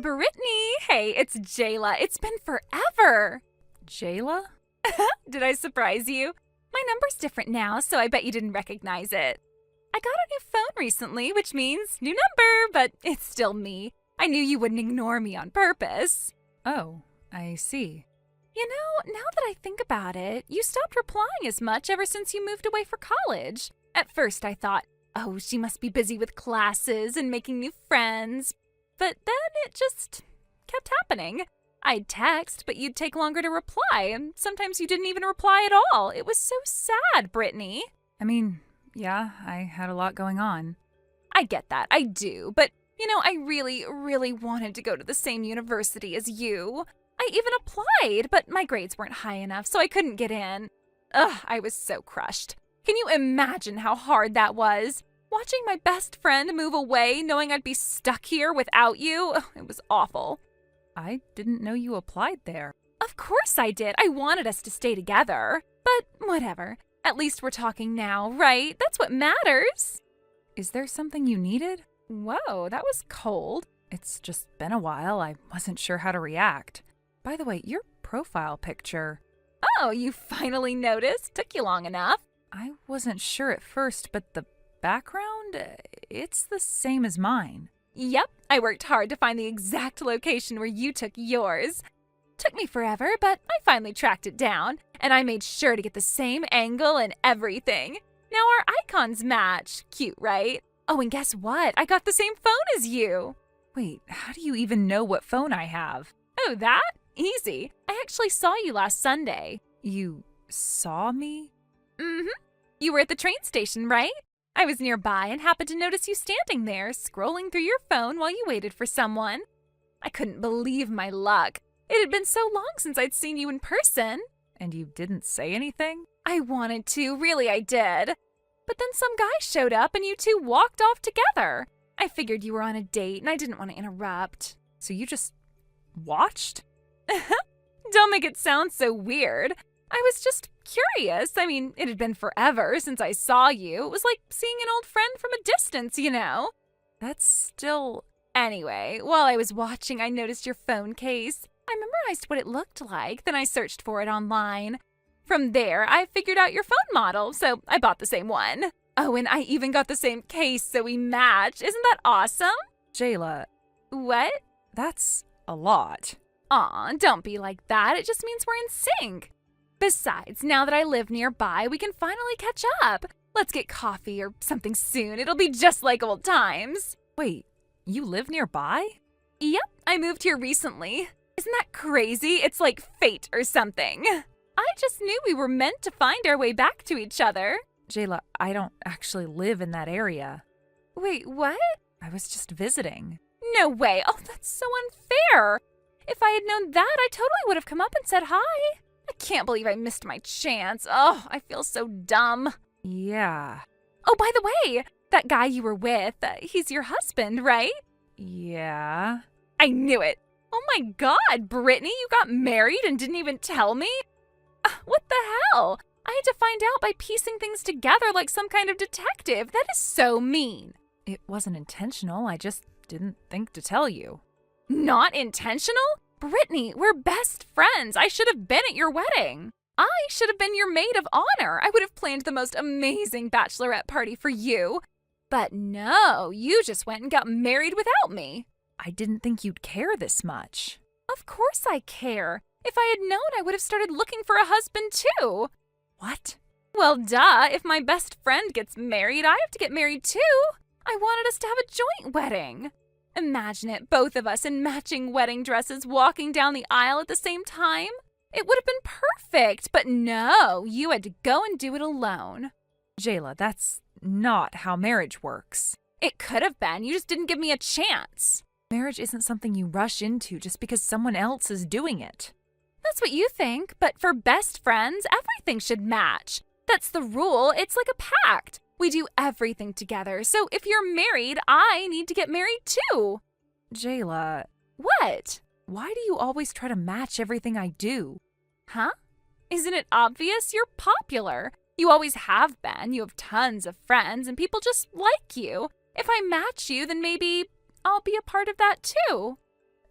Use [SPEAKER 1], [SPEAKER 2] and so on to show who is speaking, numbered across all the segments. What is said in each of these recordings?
[SPEAKER 1] Brittany! Hey, it's Jayla. It's been forever.
[SPEAKER 2] Jayla?
[SPEAKER 1] Did I surprise you? My number's different now, so I bet you didn't recognize it. I got a new phone recently, which means new number, but it's still me. I knew you wouldn't ignore me on purpose.
[SPEAKER 2] Oh, I see.
[SPEAKER 1] You know, now that I think about it, you stopped replying as much ever since you moved away for college. At first I thought, oh, she must be busy with classes and making new friends. But then it just kept happening. I'd text, but you'd take longer to reply, and sometimes you didn't even reply at all. It was so sad, Brittany.
[SPEAKER 2] I mean, yeah, I had a lot going on.
[SPEAKER 1] I get that, I do, but you know, I really, really wanted to go to the same university as you. I even applied, but my grades weren't high enough, so I couldn't get in. Ugh, I was so crushed. Can you imagine how hard that was? Watching my best friend move away, knowing I'd be stuck here without you, it was awful.
[SPEAKER 2] I didn't know you applied there.
[SPEAKER 1] Of course I did. I wanted us to stay together. But whatever. At least we're talking now, right? That's what matters.
[SPEAKER 2] Is there something you needed?
[SPEAKER 1] Whoa, that was cold.
[SPEAKER 2] It's just been a while. I wasn't sure how to react. By the way, your profile picture.
[SPEAKER 1] Oh, you finally noticed? Took you long enough.
[SPEAKER 2] I wasn't sure at first, but the background, it's the same as mine.
[SPEAKER 1] Yep, I worked hard to find the exact location where you took yours. Took me forever, but I finally tracked it down, and I made sure to get the same angle and everything. Now our icons match. Cute, right? Oh, and guess what? I got the same phone as you.
[SPEAKER 2] Wait, how do you even know what phone I have?
[SPEAKER 1] Oh, that? Easy. I actually saw you last Sunday.
[SPEAKER 2] You saw me?
[SPEAKER 1] Mm-hmm. You were at the train station, right? I was nearby and happened to notice you standing there, scrolling through your phone while you waited for someone. I couldn't believe my luck. It had been so long since I'd seen you in person.
[SPEAKER 2] And you didn't say anything?
[SPEAKER 1] I wanted to, really I did. But then some guy showed up and you two walked off together. I figured you were on a date and I didn't want to interrupt.
[SPEAKER 2] So you just watched?
[SPEAKER 1] Don't make it sound so weird. I was just curious. I mean, it had been forever since I saw you. It was like seeing an old friend from a distance, you know?
[SPEAKER 2] That's still...
[SPEAKER 1] Anyway, while I was watching, I noticed your phone case. I memorized what it looked like, then I searched for it online. From there, I figured out your phone model, so I bought the same one. Oh, and I even got the same case, so we match. Isn't that awesome?
[SPEAKER 2] Jayla.
[SPEAKER 1] What?
[SPEAKER 2] That's a lot.
[SPEAKER 1] Aw, don't be like that. It just means we're in sync. Besides, now that I live nearby, we can finally catch up. Let's get coffee or something soon. It'll be just like old times.
[SPEAKER 2] Wait, you live nearby?
[SPEAKER 1] Yep, I moved here recently. Isn't that crazy? It's like fate or something. I just knew we were meant to find our way back to each other.
[SPEAKER 2] Jayla, I don't actually live in that area.
[SPEAKER 1] Wait, what?
[SPEAKER 2] I was just visiting.
[SPEAKER 1] No way. Oh, that's so unfair. If I had known that, I totally would have come up and said hi. I can't believe I missed my chance. Oh, I feel so dumb.
[SPEAKER 2] Yeah.
[SPEAKER 1] Oh, by the way, that guy you were with, he's your husband, right?
[SPEAKER 2] Yeah.
[SPEAKER 1] I knew it. Oh my God, Brittany, you got married and didn't even tell me? What the hell? I had to find out by piecing things together like some kind of detective. That is so mean.
[SPEAKER 2] It wasn't intentional. I just didn't think to tell you.
[SPEAKER 1] Not intentional? Brittany, we're best friends. I should have been at your wedding. I should have been your maid of honor. I would have planned the most amazing bachelorette party for you. But no, you just went and got married without me.
[SPEAKER 2] I didn't think you'd care this much.
[SPEAKER 1] Of course I care. If I had known, I would have started looking for a husband too.
[SPEAKER 2] What?
[SPEAKER 1] Well, duh. If my best friend gets married, I have to get married too. I wanted us to have a joint wedding. Imagine it, both of us in matching wedding dresses walking down the aisle at the same time. It would have been perfect, but no, you had to go and do it alone.
[SPEAKER 2] Jayla, that's not how marriage works.
[SPEAKER 1] It could have been. You just didn't give me a chance.
[SPEAKER 2] Marriage isn't something you rush into just because someone else is doing it.
[SPEAKER 1] That's what you think, but for best friends, everything should match. That's the rule. It's like a pact. We do everything together, so if you're married, I need to get married too.
[SPEAKER 2] Jayla.
[SPEAKER 1] What?
[SPEAKER 2] Why do you always try to match everything I do?
[SPEAKER 1] Huh? Isn't it obvious? You're popular. You always have been. You have tons of friends, and people just like you. If I match you, then maybe I'll be a part of that too.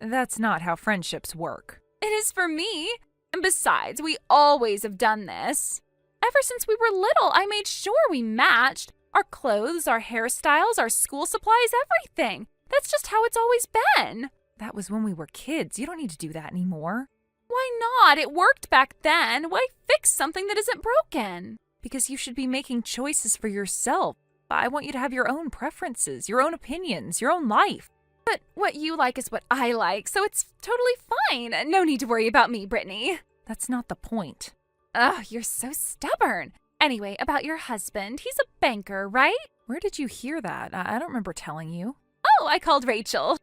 [SPEAKER 2] That's not how friendships work.
[SPEAKER 1] It is for me. And besides, we always have done this. Ever since we were little, I made sure we matched. Our clothes, our hairstyles, our school supplies, everything. That's just how it's always been.
[SPEAKER 2] That was when we were kids. You don't need to do that anymore.
[SPEAKER 1] Why not? It worked back then. Why fix something that isn't broken?
[SPEAKER 2] Because you should be making choices for yourself. I want you to have your own preferences, your own opinions, your own life.
[SPEAKER 1] But what you like is what I like, so it's totally fine. No need to worry about me, Brittany.
[SPEAKER 2] That's not the point.
[SPEAKER 1] Ugh, you're so stubborn. Anyway, about your husband, he's a banker, right?
[SPEAKER 2] Where did you hear that? I don't remember telling you.
[SPEAKER 1] Oh, I called Rachel.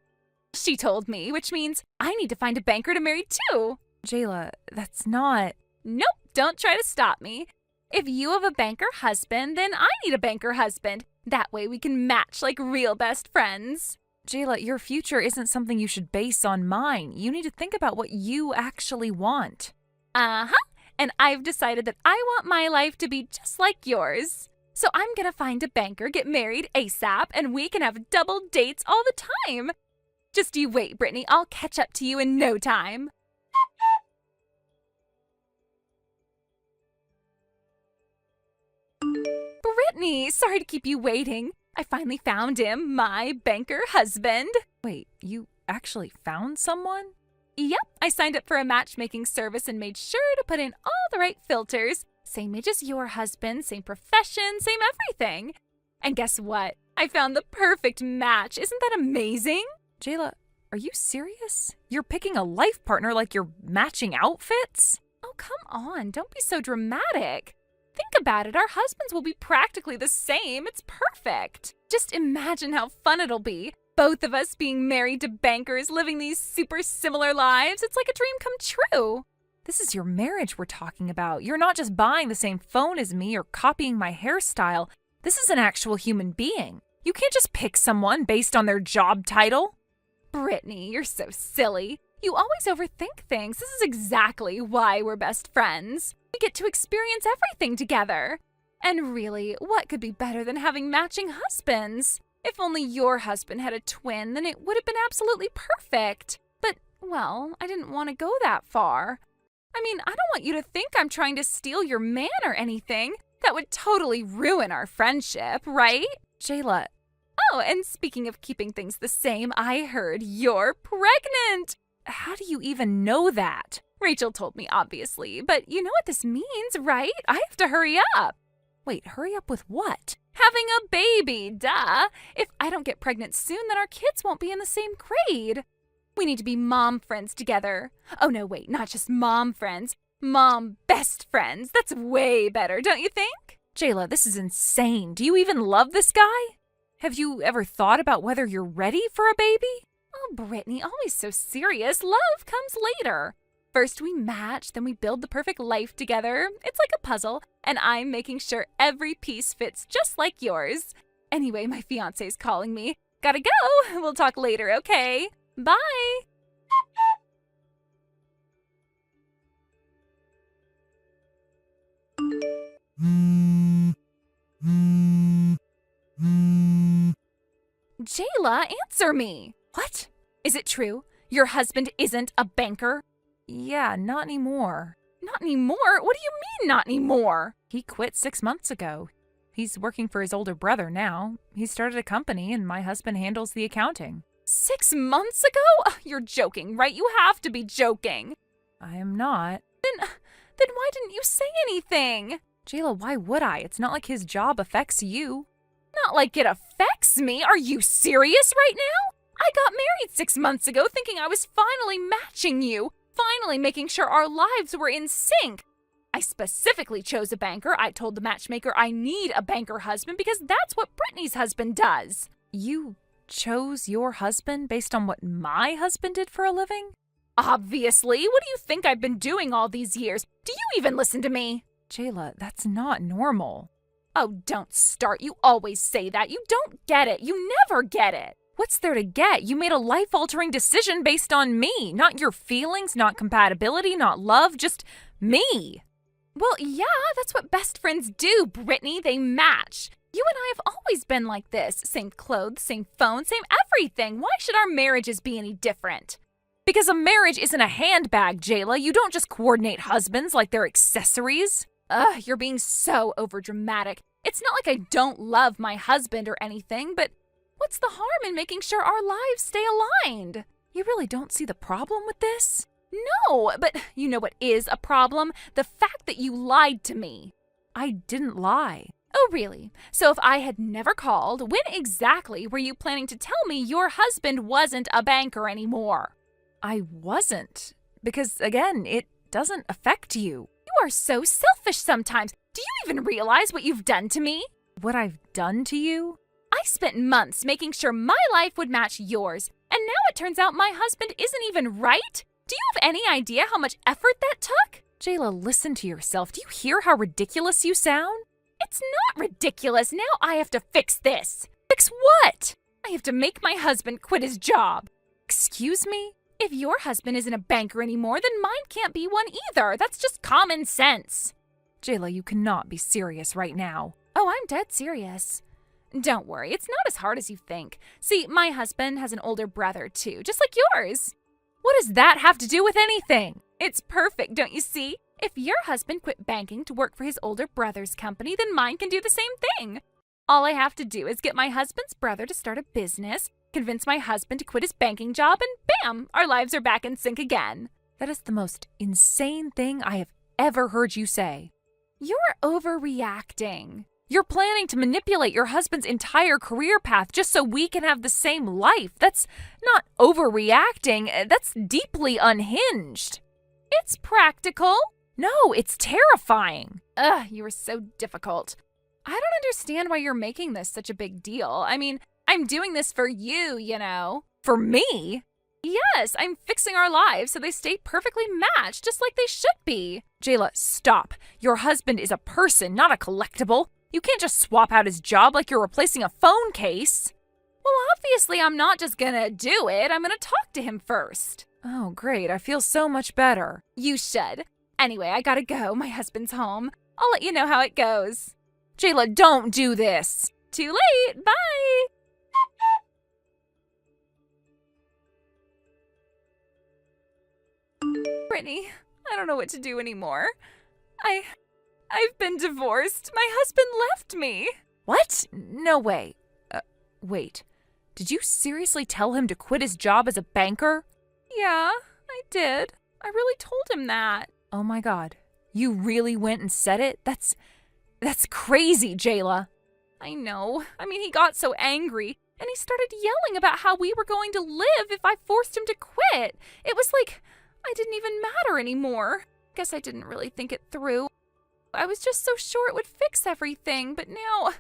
[SPEAKER 1] She told me, which means I need to find a banker to marry too.
[SPEAKER 2] Jayla, that's not...
[SPEAKER 1] Nope, don't try to stop me. If you have a banker husband, then I need a banker husband. That way we can match like real best friends.
[SPEAKER 2] Jayla, your future isn't something you should base on mine. You need to think about what you actually want.
[SPEAKER 1] Uh-huh. And I've decided that I want my life to be just like yours. So I'm gonna find a banker, get married ASAP, and we can have double dates all the time. Just you wait, Brittany. I'll catch up to you in no time. Brittany, sorry to keep you waiting. I finally found him, my banker husband.
[SPEAKER 2] Wait, you actually found someone?
[SPEAKER 1] Yep, I signed up for a matchmaking service and made sure to put in all the right filters. Same age as your husband, same profession, same everything. And guess what? I found the perfect match. Isn't that amazing?
[SPEAKER 2] Jayla, are you serious? You're picking a life partner like you're matching outfits?
[SPEAKER 1] Oh, come on. Don't be so dramatic. Think about it. Our husbands will be practically the same. It's perfect. Just imagine how fun it'll be. Both of us being married to bankers, living these super similar lives. It's like a dream come true.
[SPEAKER 2] This is your marriage we're talking about. You're not just buying the same phone as me or copying my hairstyle. This is an actual human being. You can't just pick someone based on their job title.
[SPEAKER 1] Brittany, you're so silly. You always overthink things. This is exactly why we're best friends. We get to experience everything together. And really, what could be better than having matching husbands? If only your husband had a twin, then it would have been absolutely perfect. But, well, I didn't want to go that far. I mean, I don't want you to think I'm trying to steal your man or anything. That would totally ruin our friendship, right?
[SPEAKER 2] Jayla.
[SPEAKER 1] Oh, and speaking of keeping things the same, I heard you're pregnant.
[SPEAKER 2] How do you even know that?
[SPEAKER 1] Rachel told me, obviously, but you know what this means, right? I have to hurry up.
[SPEAKER 2] Wait, hurry up with what?
[SPEAKER 1] Having a baby, duh. If I don't get pregnant soon, then our kids won't be in the same grade. We need to be mom friends together. Oh, no, wait, not just mom friends. Mom best friends. That's way better, don't you think?
[SPEAKER 2] Jayla, this is insane. Do you even love this guy? Have you ever thought about whether you're ready for a baby?
[SPEAKER 1] Oh, Brittany, always so serious. Love comes later. First we match, then we build the perfect life together. It's like a puzzle, and I'm making sure every piece fits just like yours. Anyway, my fiancé's calling me. Gotta go. We'll talk later, okay? Bye. Jayla, answer me. What? Is it true? Your husband isn't a banker?
[SPEAKER 2] Yeah, not anymore.
[SPEAKER 1] Not anymore? What do you mean, not anymore?
[SPEAKER 2] He quit 6 months ago. He's working for his older brother now. He started a company, and my husband handles the accounting.
[SPEAKER 1] 6 months ago? You're joking, right? You have to be joking.
[SPEAKER 2] I am not.
[SPEAKER 1] Then why didn't you say anything?
[SPEAKER 2] Jayla, why would I? It's not like his job affects you.
[SPEAKER 1] Not like it affects me. Are you serious right now? I got married 6 months ago thinking I was finally matching you. Finally making sure our lives were in sync. I specifically chose a banker. I told the matchmaker I need a banker husband because that's what Brittany's husband does.
[SPEAKER 2] You chose your husband based on what my husband did for a living?
[SPEAKER 1] Obviously. What do you think I've been doing all these years? Do you even listen to me?
[SPEAKER 2] Jayla, that's not normal.
[SPEAKER 1] Oh, don't start. You always say that. You don't get it. You never get it.
[SPEAKER 2] What's there to get? You made a life-altering decision based on me. Not your feelings, not compatibility, not love, just me.
[SPEAKER 1] Well, yeah, that's what best friends do, Brittany. They match. You and I have always been like this. Same clothes, same phone, same everything. Why should our marriages be any different?
[SPEAKER 2] Because a marriage isn't a handbag, Jayla. You don't just coordinate husbands like they're accessories.
[SPEAKER 1] Ugh, you're being so overdramatic. It's not like I don't love my husband or anything, but what's the harm in making sure our lives stay aligned?
[SPEAKER 2] You really don't see the problem with this?
[SPEAKER 1] No, but you know what is a problem? The fact that you lied to me.
[SPEAKER 2] I didn't lie.
[SPEAKER 1] Oh, really? So if I had never called, when exactly were you planning to tell me your husband wasn't a banker anymore?
[SPEAKER 2] I wasn't. Because, again, it doesn't affect you.
[SPEAKER 1] You are so selfish sometimes. Do you even realize what you've done to me?
[SPEAKER 2] What I've done to you?
[SPEAKER 1] I spent months making sure my life would match yours, and now it turns out my husband isn't even right? Do you have any idea how much effort that took?
[SPEAKER 2] Jayla, listen to yourself. Do you hear how ridiculous you sound?
[SPEAKER 1] It's not ridiculous. Now I have to fix this.
[SPEAKER 2] Fix what?
[SPEAKER 1] I have to make my husband quit his job.
[SPEAKER 2] Excuse me?
[SPEAKER 1] If your husband isn't a banker anymore, then mine can't be one either. That's just common sense.
[SPEAKER 2] Jayla, you cannot be serious right now.
[SPEAKER 1] Oh, I'm dead serious. Don't worry, it's not as hard as you think. See, my husband has an older brother too, just like yours.
[SPEAKER 2] What does that have to do with anything?
[SPEAKER 1] It's perfect, don't you see? If your husband quit banking to work for his older brother's company, then mine can do the same thing. All I have to do is get my husband's brother to start a business, convince my husband to quit his banking job, and bam, our lives are back in sync again.
[SPEAKER 2] That is the most insane thing I have ever heard you say.
[SPEAKER 1] You're overreacting.
[SPEAKER 2] You're planning to manipulate your husband's entire career path just so we can have the same life. That's not overreacting. That's deeply unhinged.
[SPEAKER 1] It's practical.
[SPEAKER 2] No, it's terrifying.
[SPEAKER 1] Ugh, you are so difficult. I don't understand why you're making this such a big deal. I mean, I'm doing this for you, you know.
[SPEAKER 2] For me?
[SPEAKER 1] Yes, I'm fixing our lives so they stay perfectly matched, just like they should be.
[SPEAKER 2] Jayla, stop. Your husband is a person, not a collectible. You can't just swap out his job like you're replacing a phone case.
[SPEAKER 1] Well, obviously, I'm not just gonna do it. I'm gonna talk to him first.
[SPEAKER 2] Oh, great. I feel so much better.
[SPEAKER 1] You should. Anyway, I gotta go. My husband's home. I'll let you know how it goes.
[SPEAKER 2] Jayla, don't do this.
[SPEAKER 1] Too late. Bye. Brittany, I don't know what to do anymore. I've been divorced. My husband left me.
[SPEAKER 2] What? No way. Wait. Did you seriously tell him to quit his job as a banker?
[SPEAKER 1] Yeah, I did. I really told him that.
[SPEAKER 2] Oh my God. You really went and said it? That's crazy, Jayla.
[SPEAKER 1] I know. I mean, he got so angry, and he started yelling about how we were going to live if I forced him to quit. It was like I didn't even matter anymore. Guess I didn't really think it through. I was just so sure it would fix everything, but now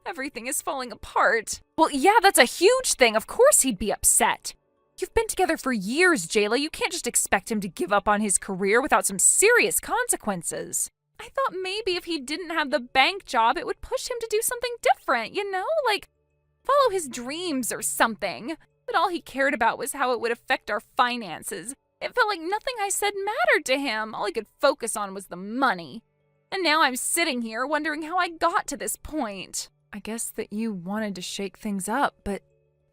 [SPEAKER 1] everything is falling apart.
[SPEAKER 2] Well, yeah, that's a huge thing. Of course he'd be upset. You've been together for years, Jayla. You can't just expect him to give up on his career without some serious consequences.
[SPEAKER 1] I thought maybe if he didn't have the bank job, it would push him to do something different, you know? Like, follow his dreams or something. But all he cared about was how it would affect our finances. It felt like nothing I said mattered to him. All he could focus on was the money. And now I'm sitting here wondering how I got to this point.
[SPEAKER 2] I guess that you wanted to shake things up, but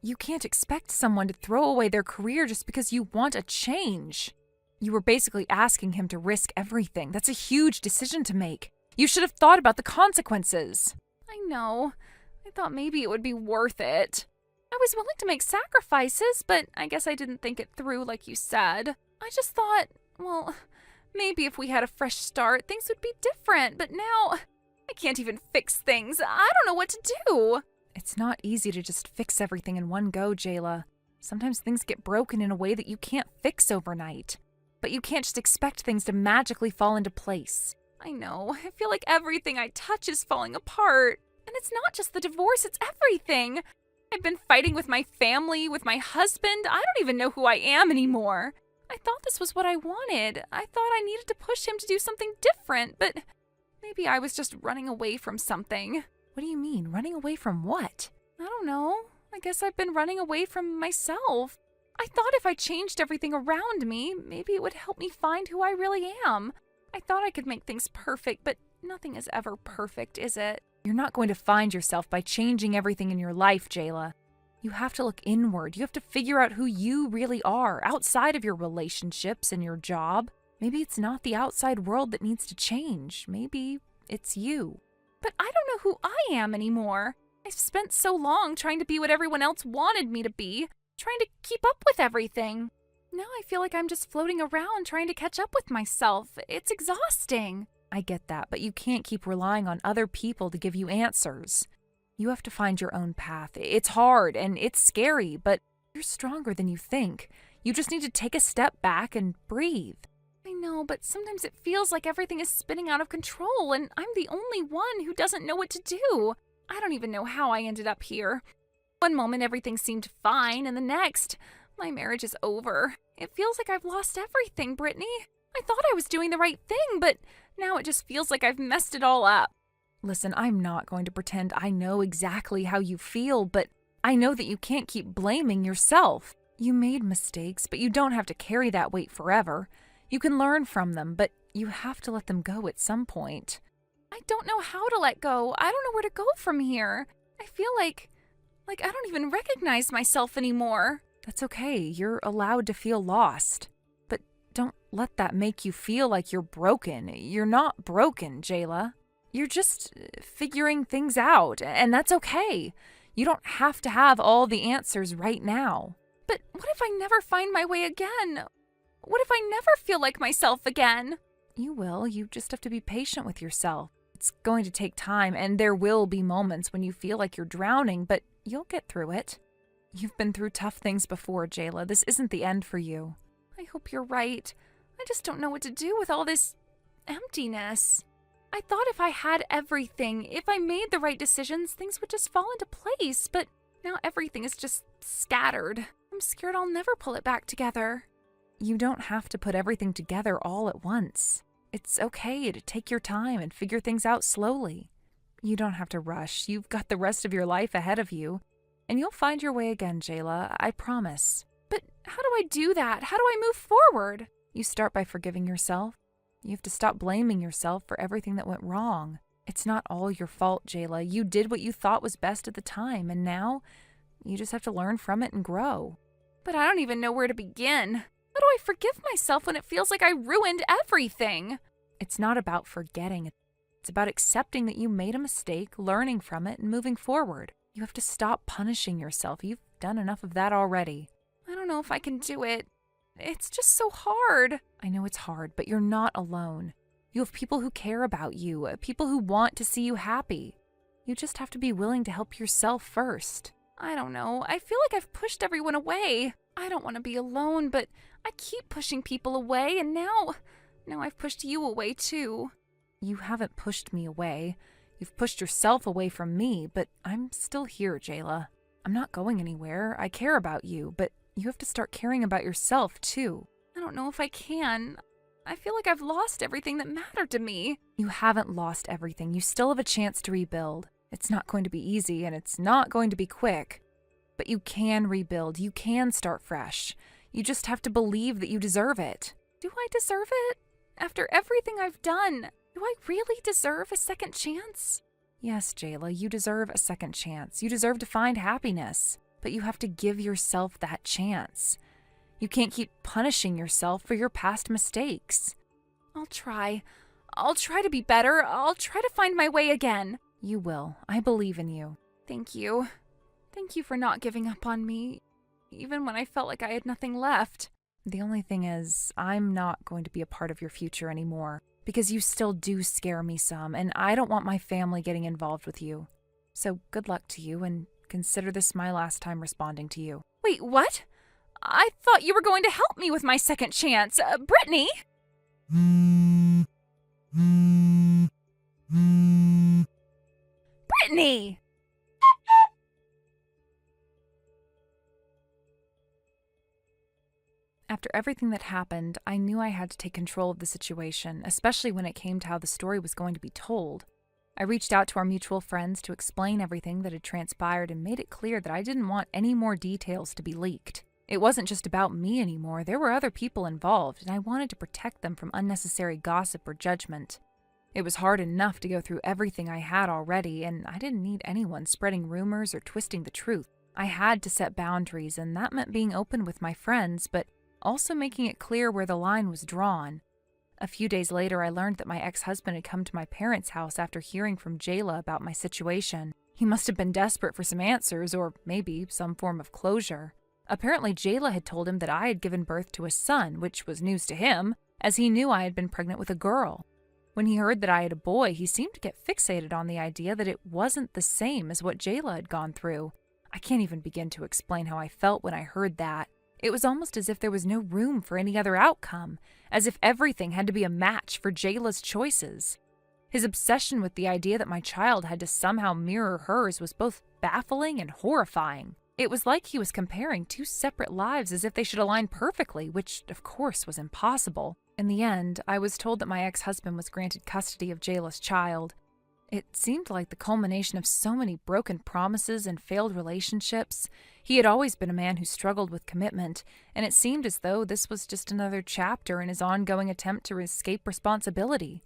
[SPEAKER 2] you can't expect someone to throw away their career just because you want a change. You were basically asking him to risk everything. That's a huge decision to make. You should have thought about the consequences.
[SPEAKER 1] I know. I thought maybe it would be worth it. I was willing to make sacrifices, but I guess I didn't think it through like you said. I just thought, well, maybe if we had a fresh start, things would be different. But now, I can't even fix things. I don't know what to do.
[SPEAKER 2] It's not easy to just fix everything in one go, Jayla. Sometimes things get broken in a way that you can't fix overnight. But you can't just expect things to magically fall into place.
[SPEAKER 1] I know. I feel like everything I touch is falling apart. And it's not just the divorce, it's everything. I've been fighting with my family, with my husband. I don't even know who I am anymore. I thought this was what I wanted. I thought I needed to push him to do something different, but maybe I was just running away from something.
[SPEAKER 2] What do you mean? Running away from what?
[SPEAKER 1] I don't know. I guess I've been running away from myself. I thought if I changed everything around me, maybe it would help me find who I really am. I thought I could make things perfect, but nothing is ever perfect, is it?
[SPEAKER 2] You're not going to find yourself by changing everything in your life, Jayla. You have to look inward. You have to figure out who you really are outside of your relationships and your job. Maybe it's not the outside world that needs to change. Maybe it's you.
[SPEAKER 1] But I don't know who I am anymore. I've spent so long trying to be what everyone else wanted me to be, trying to keep up with everything. Now I feel like I'm just floating around trying to catch up with myself. It's exhausting.
[SPEAKER 2] I get that, but you can't keep relying on other people to give you answers. You have to find your own path. It's hard and it's scary, but you're stronger than you think. You just need to take a step back and breathe.
[SPEAKER 1] I know, but sometimes it feels like everything is spinning out of control and I'm the only one who doesn't know what to do. I don't even know how I ended up here. One moment everything seemed fine and the next, my marriage is over. It feels like I've lost everything, Brittany. I thought I was doing the right thing, but now it just feels like I've messed it all up.
[SPEAKER 2] Listen, I'm not going to pretend I know exactly how you feel, but I know that you can't keep blaming yourself. You made mistakes, but you don't have to carry that weight forever. You can learn from them, but you have to let them go at some point.
[SPEAKER 1] I don't know how to let go. I don't know where to go from here. I feel like I don't even recognize myself anymore.
[SPEAKER 2] That's okay. You're allowed to feel lost. But don't let that make you feel like you're broken. You're not broken, Jayla. You're just figuring things out, and that's okay. You don't have to have all the answers right now.
[SPEAKER 1] But what if I never find my way again? What if I never feel like myself again?
[SPEAKER 2] You will. You just have to be patient with yourself. It's going to take time, and there will be moments when you feel like you're drowning, but you'll get through it. You've been through tough things before, Jayla. This isn't the end for you.
[SPEAKER 1] I hope you're right. I just don't know what to do with all this emptiness. I thought if I had everything, if I made the right decisions, things would just fall into place, but now everything is just scattered. I'm scared I'll never pull it back together.
[SPEAKER 2] You don't have to put everything together all at once. It's okay to take your time and figure things out slowly. You don't have to rush. You've got the rest of your life ahead of you. And you'll find your way again, Jayla. I promise.
[SPEAKER 1] But how do I do that? How do I move forward?
[SPEAKER 2] You start by forgiving yourself. You have to stop blaming yourself for everything that went wrong. It's not all your fault, Jayla. You did what you thought was best at the time, and now you just have to learn from it and grow.
[SPEAKER 1] But I don't even know where to begin. How do I forgive myself when it feels like I ruined everything?
[SPEAKER 2] It's not about forgetting. It's about accepting that you made a mistake, learning from it, and moving forward. You have to stop punishing yourself. You've done enough of that already.
[SPEAKER 1] I don't know if I can do it. It's just so hard.
[SPEAKER 2] I know it's hard, but you're not alone. You have people who care about you, people who want to see you happy. You just have to be willing to help yourself first.
[SPEAKER 1] I don't know. I feel like I've pushed everyone away. I don't want to be alone, but I keep pushing people away, and now I've pushed you away too.
[SPEAKER 2] You haven't pushed me away. You've pushed yourself away from me, but I'm still here, Jayla. I'm not going anywhere. I care about you, but you have to start caring about yourself too.
[SPEAKER 1] I don't know if I can. I feel like I've lost everything that mattered to me.
[SPEAKER 2] You haven't lost everything. You still have a chance to rebuild. It's not going to be easy, and it's not going to be quick. But you can rebuild. You can start fresh. You just have to believe that you deserve it.
[SPEAKER 1] Do I deserve it? After everything I've done, do I really deserve a second chance?
[SPEAKER 2] Yes, Jayla, you deserve a second chance. You deserve to find happiness. But you have to give yourself that chance. You can't keep punishing yourself for your past mistakes.
[SPEAKER 1] I'll try. I'll try to be better. I'll try to find my way again.
[SPEAKER 2] You will. I believe in you.
[SPEAKER 1] Thank you. Thank you for not giving up on me, even when I felt like I had nothing left.
[SPEAKER 2] The only thing is, I'm not going to be a part of your future anymore, because you still do scare me some, and I don't want my family getting involved with you. So good luck to you, and consider this my last time responding to you.
[SPEAKER 1] Wait, what? I thought you were going to help me with my second chance. Brittany? Brittany!
[SPEAKER 2] After everything that happened, I knew I had to take control of the situation, especially when it came to how the story was going to be told. I reached out to our mutual friends to explain everything that had transpired and made it clear that I didn't want any more details to be leaked. It wasn't just about me anymore. There were other people involved, and I wanted to protect them from unnecessary gossip or judgment. It was hard enough to go through everything I had already, and I didn't need anyone spreading rumors or twisting the truth. I had to set boundaries, and that meant being open with my friends, but also making it clear where the line was drawn. A few days later, I learned that my ex-husband had come to my parents' house after hearing from Jayla about my situation. He must have been desperate for some answers, or maybe some form of closure. Apparently, Jayla had told him that I had given birth to a son, which was news to him, as he knew I had been pregnant with a girl. When he heard that I had a boy, he seemed to get fixated on the idea that it wasn't the same as what Jayla had gone through. I can't even begin to explain how I felt when I heard that. It was almost as if there was no room for any other outcome, as if everything had to be a match for Jayla's choices. His obsession with the idea that my child had to somehow mirror hers was both baffling and horrifying. It was like he was comparing two separate lives as if they should align perfectly, which, of course, was impossible. In the end, I was told that my ex-husband was granted custody of Jayla's child. It seemed like the culmination of so many broken promises and failed relationships. He had always been a man who struggled with commitment, and it seemed as though this was just another chapter in his ongoing attempt to escape responsibility.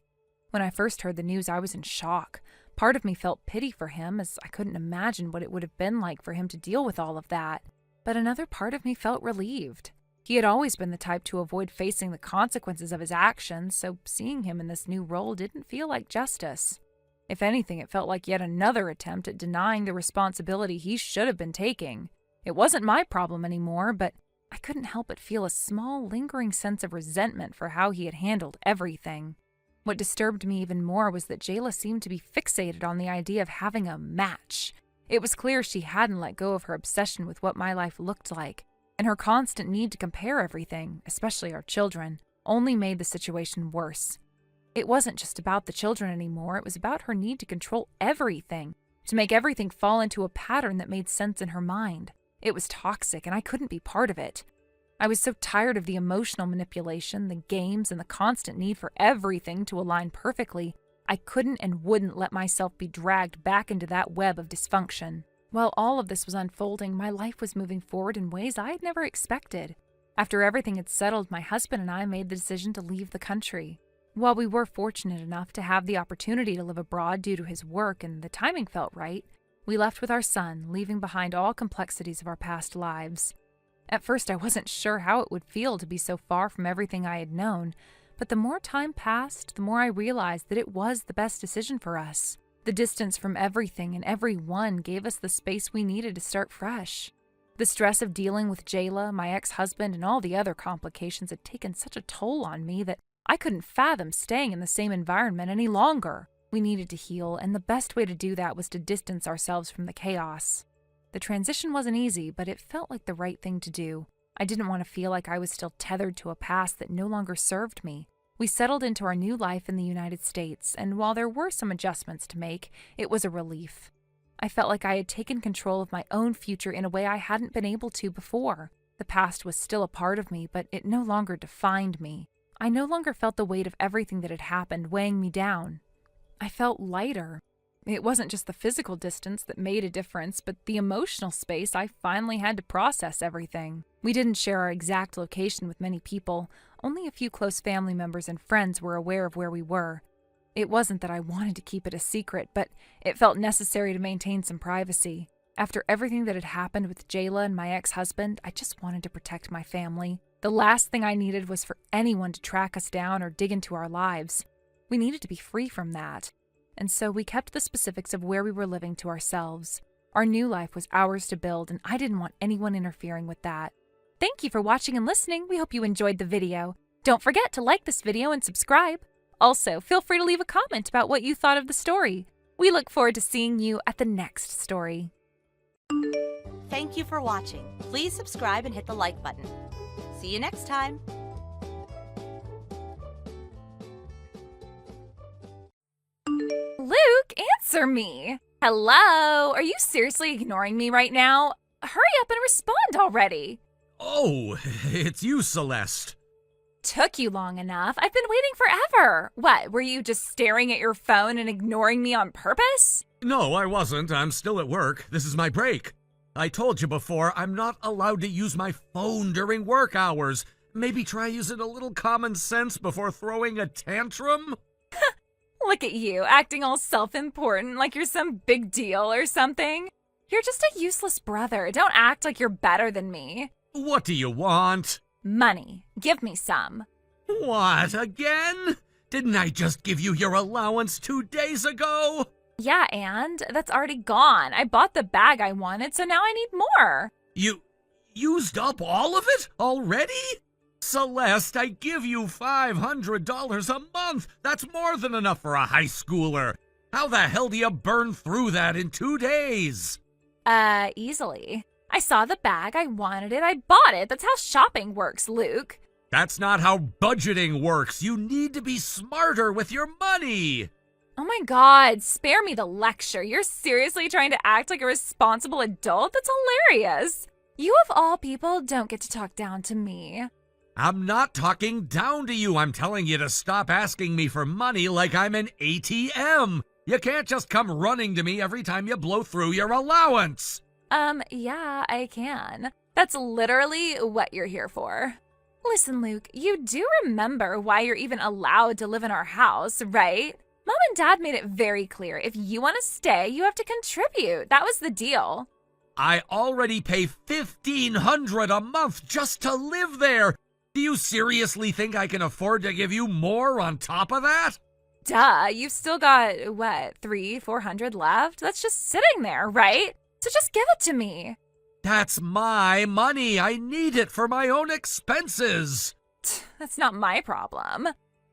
[SPEAKER 2] When I first heard the news, I was in shock. Part of me felt pity for him, as I couldn't imagine what it would have been like for him to deal with all of that. But another part of me felt relieved. He had always been the type to avoid facing the consequences of his actions, so seeing him in this new role didn't feel like justice. If anything, it felt like yet another attempt at denying the responsibility he should have been taking. It wasn't my problem anymore, but I couldn't help but feel a small, lingering sense of resentment for how he had handled everything. What disturbed me even more was that Jayla seemed to be fixated on the idea of having a match. It was clear she hadn't let go of her obsession with what my life looked like, and her constant need to compare everything, especially our children, only made the situation worse. It wasn't just about the children anymore, it was about her need to control everything, to make everything fall into a pattern that made sense in her mind. It was toxic, and I couldn't be part of it. I was so tired of the emotional manipulation, the games, and the constant need for everything to align perfectly, I couldn't and wouldn't let myself be dragged back into that web of dysfunction. While all of this was unfolding, my life was moving forward in ways I had never expected. After everything had settled, my husband and I made the decision to leave the country. While we were fortunate enough to have the opportunity to live abroad due to his work and the timing felt right, we left with our son, leaving behind all complexities of our past lives. At first, I wasn't sure how it would feel to be so far from everything I had known, but the more time passed, the more I realized that it was the best decision for us. The distance from everything and everyone gave us the space we needed to start fresh. The stress of dealing with Jayla, my ex-husband, and all the other complications had taken such a toll on me that I couldn't fathom staying in the same environment any longer. We needed to heal, and the best way to do that was to distance ourselves from the chaos. The transition wasn't easy, but it felt like the right thing to do. I didn't want to feel like I was still tethered to a past that no longer served me. We settled into our new life in the United States, and while there were some adjustments to make, it was a relief. I felt like I had taken control of my own future in a way I hadn't been able to before. The past was still a part of me, but it no longer defined me. I no longer felt the weight of everything that had happened weighing me down. I felt lighter. It wasn't just the physical distance that made a difference, but the emotional space I finally had to process everything. We didn't share our exact location with many people. Only a few close family members and friends were aware of where we were. It wasn't that I wanted to keep it a secret, but it felt necessary to maintain some privacy. After everything that had happened with Jayla and my ex-husband, I just wanted to protect my family. The last thing I needed was for anyone to track us down or dig into our lives. We needed to be free from that. And so we kept the specifics of where we were living to ourselves. Our new life was ours to build, and I didn't want anyone interfering with that. Thank you for watching and listening. We hope you enjoyed the video. Don't forget to like this video and subscribe. Also, feel free to leave a comment about what you thought of the story. We look forward to seeing you at the next story.
[SPEAKER 3] Thank you for watching. Please subscribe and hit the like button. See you next time.
[SPEAKER 1] Luke, answer me. Hello? Are you seriously ignoring me right now? Hurry up and respond already.
[SPEAKER 4] Oh, it's you, Celeste.
[SPEAKER 1] Took you long enough. I've been waiting forever. What, were you just staring at your phone and ignoring me on purpose?
[SPEAKER 4] No, I wasn't. I'm still at work. This is my break. I told you before, I'm not allowed to use my phone during work hours. Maybe try using a little common sense before throwing a tantrum?
[SPEAKER 1] Look at you, acting all self-important like you're some big deal or something. You're just a useless brother. Don't act like you're better than me.
[SPEAKER 4] What do you want?
[SPEAKER 1] Money. Give me some.
[SPEAKER 4] What, again? Didn't I just give you your allowance 2 days ago?
[SPEAKER 1] Yeah, and that's already gone. I bought the bag I wanted, so now I need more.
[SPEAKER 4] You used up all of it already? Celeste, I give you $500 a month. That's more than enough for a high schooler. How the hell do you burn through that in 2 days?
[SPEAKER 1] Easily. I saw the bag, I wanted it, I bought it. That's how shopping works, Luke.
[SPEAKER 4] That's not how budgeting works. You need to be smarter with your money.
[SPEAKER 1] Oh my god, spare me the lecture. You're seriously trying to act like a responsible adult? That's hilarious. You of all people don't get to talk down to me.
[SPEAKER 4] I'm not talking down to you. I'm telling you to stop asking me for money like I'm an ATM. You can't just come running to me every time you blow through your allowance.
[SPEAKER 1] Yeah, I can. That's literally what you're here for. Listen, Luke, you do remember why you're even allowed to live in our house, right? Mom and Dad made it very clear. If you want to stay, you have to contribute. That was the deal.
[SPEAKER 4] I already pay $1,500 a month just to live there. Do you seriously think I can afford to give you more on top of that?
[SPEAKER 1] Duh, you've still got, what, $300-400 left? That's just sitting there, right? So just give it to me.
[SPEAKER 4] That's my money. I need it for my own expenses.
[SPEAKER 1] That's not my problem.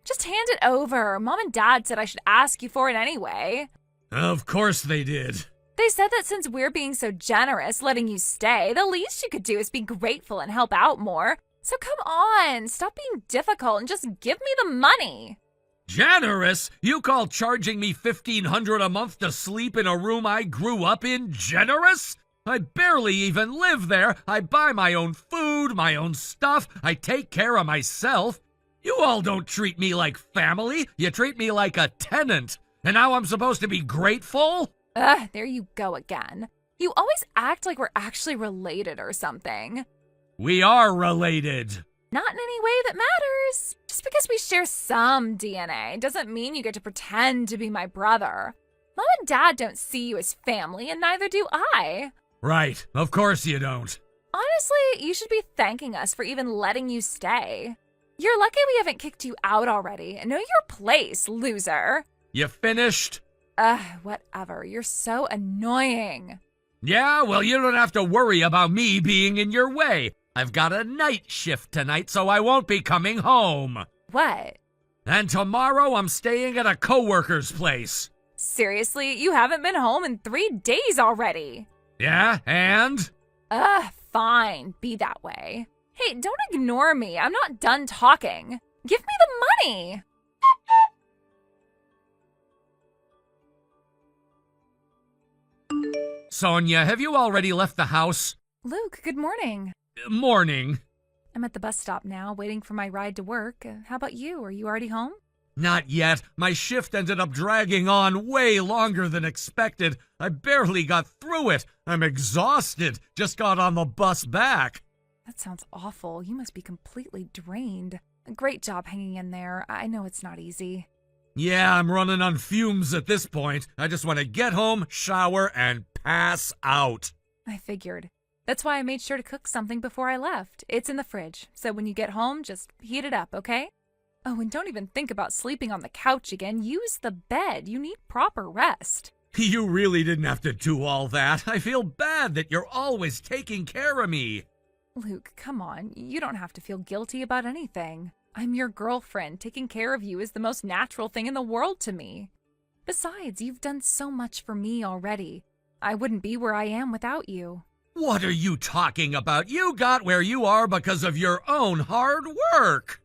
[SPEAKER 1] Just hand it over. Mom and Dad said I should ask you for it anyway.
[SPEAKER 4] Of course they did.
[SPEAKER 1] They said that since we're being so generous, letting you stay, the least you could do is be grateful and help out more. So come on, stop being difficult and just give me the money.
[SPEAKER 4] Generous? You call charging me $1,500 a month to sleep in a room I grew up in generous? I barely even live there. I buy my own food, my own stuff. I take care of myself. You all don't treat me like family. You treat me like a tenant. And now I'm supposed to be grateful?
[SPEAKER 1] Ugh, there you go again. You always act like we're actually related or something.
[SPEAKER 4] We are related.
[SPEAKER 1] Not in any way that matters. Just because we share some DNA doesn't mean you get to pretend to be my brother. Mom and Dad don't see you as family, and neither do I.
[SPEAKER 4] Right, of course you don't.
[SPEAKER 1] Honestly, you should be thanking us for even letting you stay. You're lucky we haven't kicked you out already. Know your place, loser.
[SPEAKER 4] You finished?
[SPEAKER 1] Whatever. You're so annoying.
[SPEAKER 4] Yeah, well, you don't have to worry about me being in your way. I've got a night shift tonight, so I won't be coming home.
[SPEAKER 1] What?
[SPEAKER 4] And tomorrow I'm staying at a coworker's place.
[SPEAKER 1] Seriously? You haven't been home in 3 days already.
[SPEAKER 4] Yeah, and?
[SPEAKER 1] Fine. Be that way. Hey, don't ignore me. I'm not done talking. Give me the money.
[SPEAKER 4] Sonia, have you already left the house?
[SPEAKER 1] Luke, good morning.
[SPEAKER 4] Morning.
[SPEAKER 1] I'm at the bus stop now, waiting for my ride to work. How about you? Are you already home?
[SPEAKER 4] Not yet. My shift ended up dragging on way longer than expected. I barely got through it. I'm exhausted. Just got on the bus back.
[SPEAKER 1] That sounds awful. You must be completely drained. Great job hanging in there. I know it's not easy.
[SPEAKER 4] Yeah, I'm running on fumes at this point. I just want to get home, shower, and pass out.
[SPEAKER 1] I figured. That's why I made sure to cook something before I left. It's in the fridge, so when you get home, just heat it up, okay? Oh, and don't even think about sleeping on the couch again. Use the bed. You need proper rest.
[SPEAKER 4] You really didn't have to do all that. I feel bad that you're always taking care of me.
[SPEAKER 1] Luke, come on. You don't have to feel guilty about anything. I'm your girlfriend. Taking care of you is the most natural thing in the world to me. Besides, you've done so much for me already. I wouldn't be where I am without you.
[SPEAKER 4] What are you talking about? You got where you are because of your own hard work.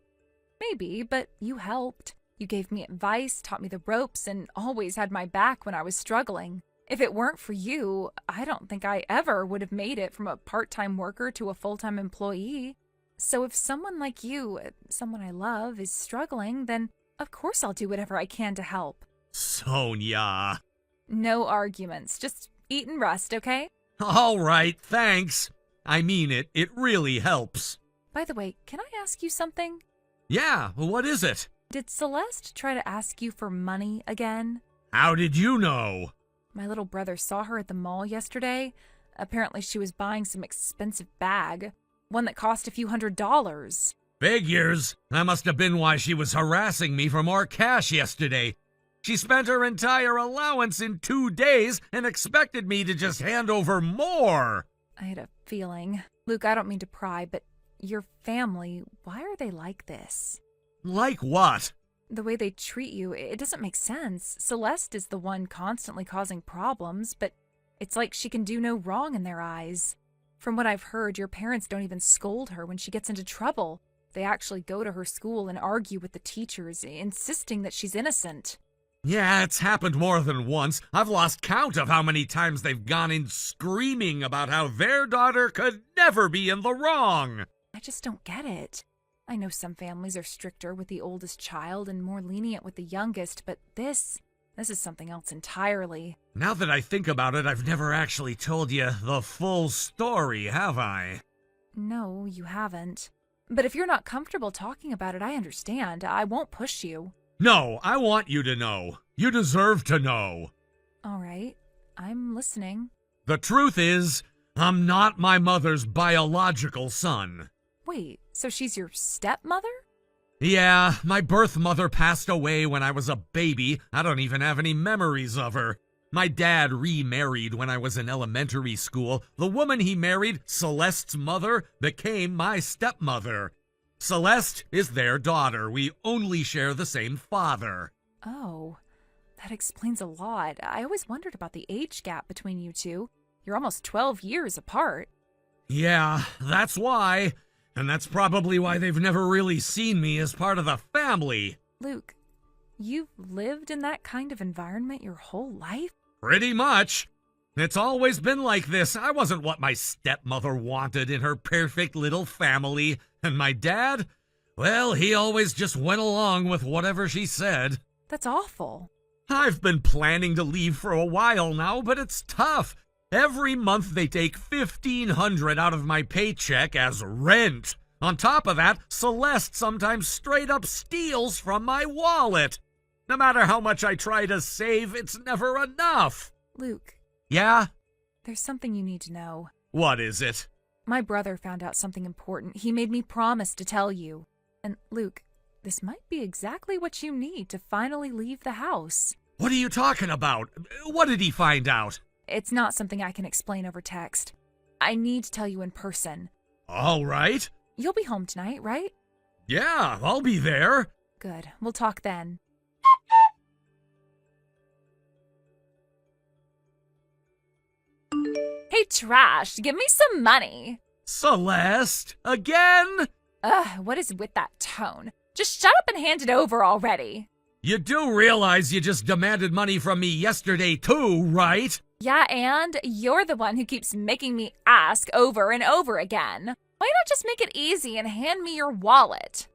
[SPEAKER 1] Maybe, but you helped. You gave me advice, taught me the ropes, and always had my back when I was struggling. If it weren't for you, I don't think I ever would have made it from a part-time worker to a full-time employee. So if someone like you, someone I love, is struggling, then of course I'll do whatever I can to help.
[SPEAKER 4] Sonia.
[SPEAKER 1] No arguments. Just eat and rest, okay?
[SPEAKER 4] All right, thanks. I mean it. It really helps.
[SPEAKER 1] By the way, can I ask you something?
[SPEAKER 4] Yeah, what is it?
[SPEAKER 1] Did Celeste try to ask you for money again?
[SPEAKER 4] How did you know?
[SPEAKER 2] My little brother saw her at the mall yesterday. Apparently she was buying some expensive bag, one that cost a few $100s.
[SPEAKER 4] Figures. That must have been why she was harassing me for more cash yesterday. She spent her entire allowance in 2 days and expected me to just hand over more.
[SPEAKER 2] I had a feeling. Luke, I don't mean to pry, but your family, why are they like this?
[SPEAKER 4] Like what?
[SPEAKER 2] The way they treat you, it doesn't make sense. Celeste is the one constantly causing problems, but it's like she can do no wrong in their eyes. From what I've heard, your parents don't even scold her when she gets into trouble. They actually go to her school and argue with the teachers, insisting that she's innocent.
[SPEAKER 4] Yeah, it's happened more than once. I've lost count of how many times they've gone in screaming about how their daughter could never be in the wrong.
[SPEAKER 2] I just don't get it. I know some families are stricter with the oldest child and more lenient with the youngest, but this is something else entirely.
[SPEAKER 4] Now that I think about it, I've never actually told you the full story, have I?
[SPEAKER 2] No, you haven't. But if you're not comfortable talking about it, I understand. I won't push you.
[SPEAKER 4] No, I want you to know. You deserve to know.
[SPEAKER 2] All right, I'm listening.
[SPEAKER 4] The truth is, I'm not my mother's biological son.
[SPEAKER 2] Wait, so she's your stepmother?
[SPEAKER 4] Yeah, my birth mother passed away when I was a baby. I don't even have any memories of her. My dad remarried when I was in elementary school. The woman he married, Celeste's mother, became my stepmother. Celeste is their daughter. We only share the same father.
[SPEAKER 2] Oh, that explains a lot. I always wondered about the age gap between you two. You're almost 12 years apart.
[SPEAKER 4] Yeah, that's why. And that's probably why they've never really seen me as part of the family.
[SPEAKER 2] Luke, you've lived in that kind of environment your whole life?
[SPEAKER 4] Pretty much. It's always been like this. I wasn't what my stepmother wanted in her perfect little family. And my dad? Well, he always just went along with whatever she said.
[SPEAKER 2] That's awful.
[SPEAKER 4] I've been planning to leave for a while now, but it's tough. Every month they take $1,500 out of my paycheck as rent. On top of that, Celeste sometimes straight up steals from my wallet. No matter how much I try to save, it's never enough.
[SPEAKER 2] Luke.
[SPEAKER 4] Yeah?
[SPEAKER 2] There's something you need to know.
[SPEAKER 4] What is it?
[SPEAKER 2] My brother found out something important. He made me promise to tell you. And Luke, this might be exactly what you need to finally leave the house.
[SPEAKER 4] What are you talking about? What did he find out?
[SPEAKER 2] It's not something I can explain over text. I need to tell you in person.
[SPEAKER 4] All right.
[SPEAKER 2] You'll be home tonight, right?
[SPEAKER 4] Yeah, I'll be there.
[SPEAKER 2] Good. We'll talk then.
[SPEAKER 1] Hey, Trash, give me some money.
[SPEAKER 4] Celeste? Again?
[SPEAKER 1] Ugh, what is with that tone? Just shut up and hand it over already.
[SPEAKER 4] You do realize you just demanded money from me yesterday too, right?
[SPEAKER 1] Yeah, and you're the one who keeps making me ask over and over again. Why not just make it easy and hand me your wallet?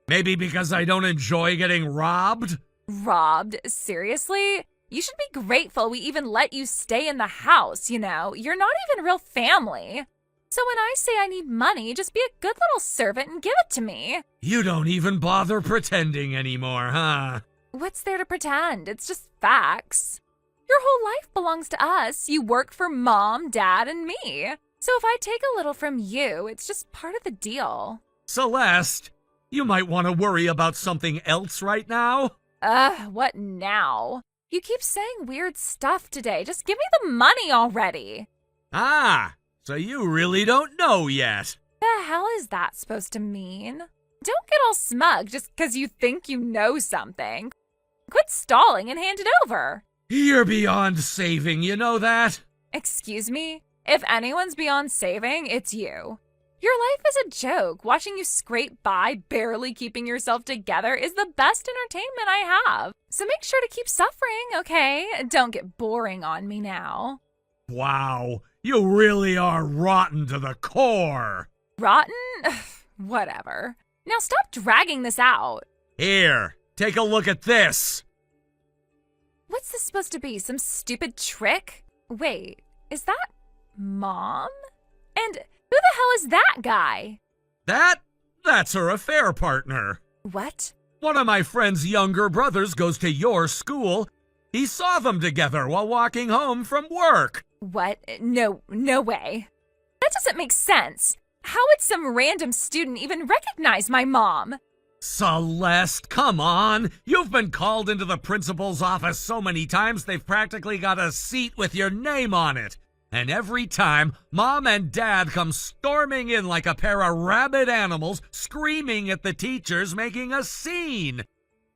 [SPEAKER 4] Maybe because I don't enjoy getting robbed?
[SPEAKER 1] Robbed? Seriously? You should be grateful we even let you stay in the house, you know? You're not even real family. So when I say I need money, just be a good little servant and give it to me.
[SPEAKER 4] You don't even bother pretending anymore, huh?
[SPEAKER 1] What's there to pretend? It's just facts. Your whole life belongs to us. You work for Mom, Dad, and me. So if I take a little from you, it's just part of the deal.
[SPEAKER 4] Celeste, you might want to worry about something else right now.
[SPEAKER 1] What now? You keep saying weird stuff today. Just give me the money already.
[SPEAKER 4] Ah, so you really don't know yet.
[SPEAKER 1] The hell is that supposed to mean? Don't get all smug just because you think you know something. Quit stalling and hand it over.
[SPEAKER 4] You're beyond saving, you know that?
[SPEAKER 1] Excuse me? If anyone's beyond saving, it's you. Your life is a joke. Watching you scrape by, barely keeping yourself together, is the best entertainment I have. So make sure to keep suffering, okay? Don't get boring on me now.
[SPEAKER 4] Wow, you really are rotten to the core.
[SPEAKER 1] Rotten? Whatever. Now stop dragging this out.
[SPEAKER 4] Here, take a look at this.
[SPEAKER 1] What's this supposed to be? Some stupid trick? Wait, is that Mom? And who the hell is that guy?
[SPEAKER 4] That's her affair partner.
[SPEAKER 1] What?
[SPEAKER 4] One of my friend's younger brothers goes to your school. He saw them together while walking home from work.
[SPEAKER 1] What? No way. That doesn't make sense. How would some random student even recognize my mom?
[SPEAKER 4] Celeste, come on. You've been called into the principal's office so many times they've practically got a seat with your name on it. And every time, Mom and Dad come storming in like a pair of rabid animals, screaming at the teachers, making a scene.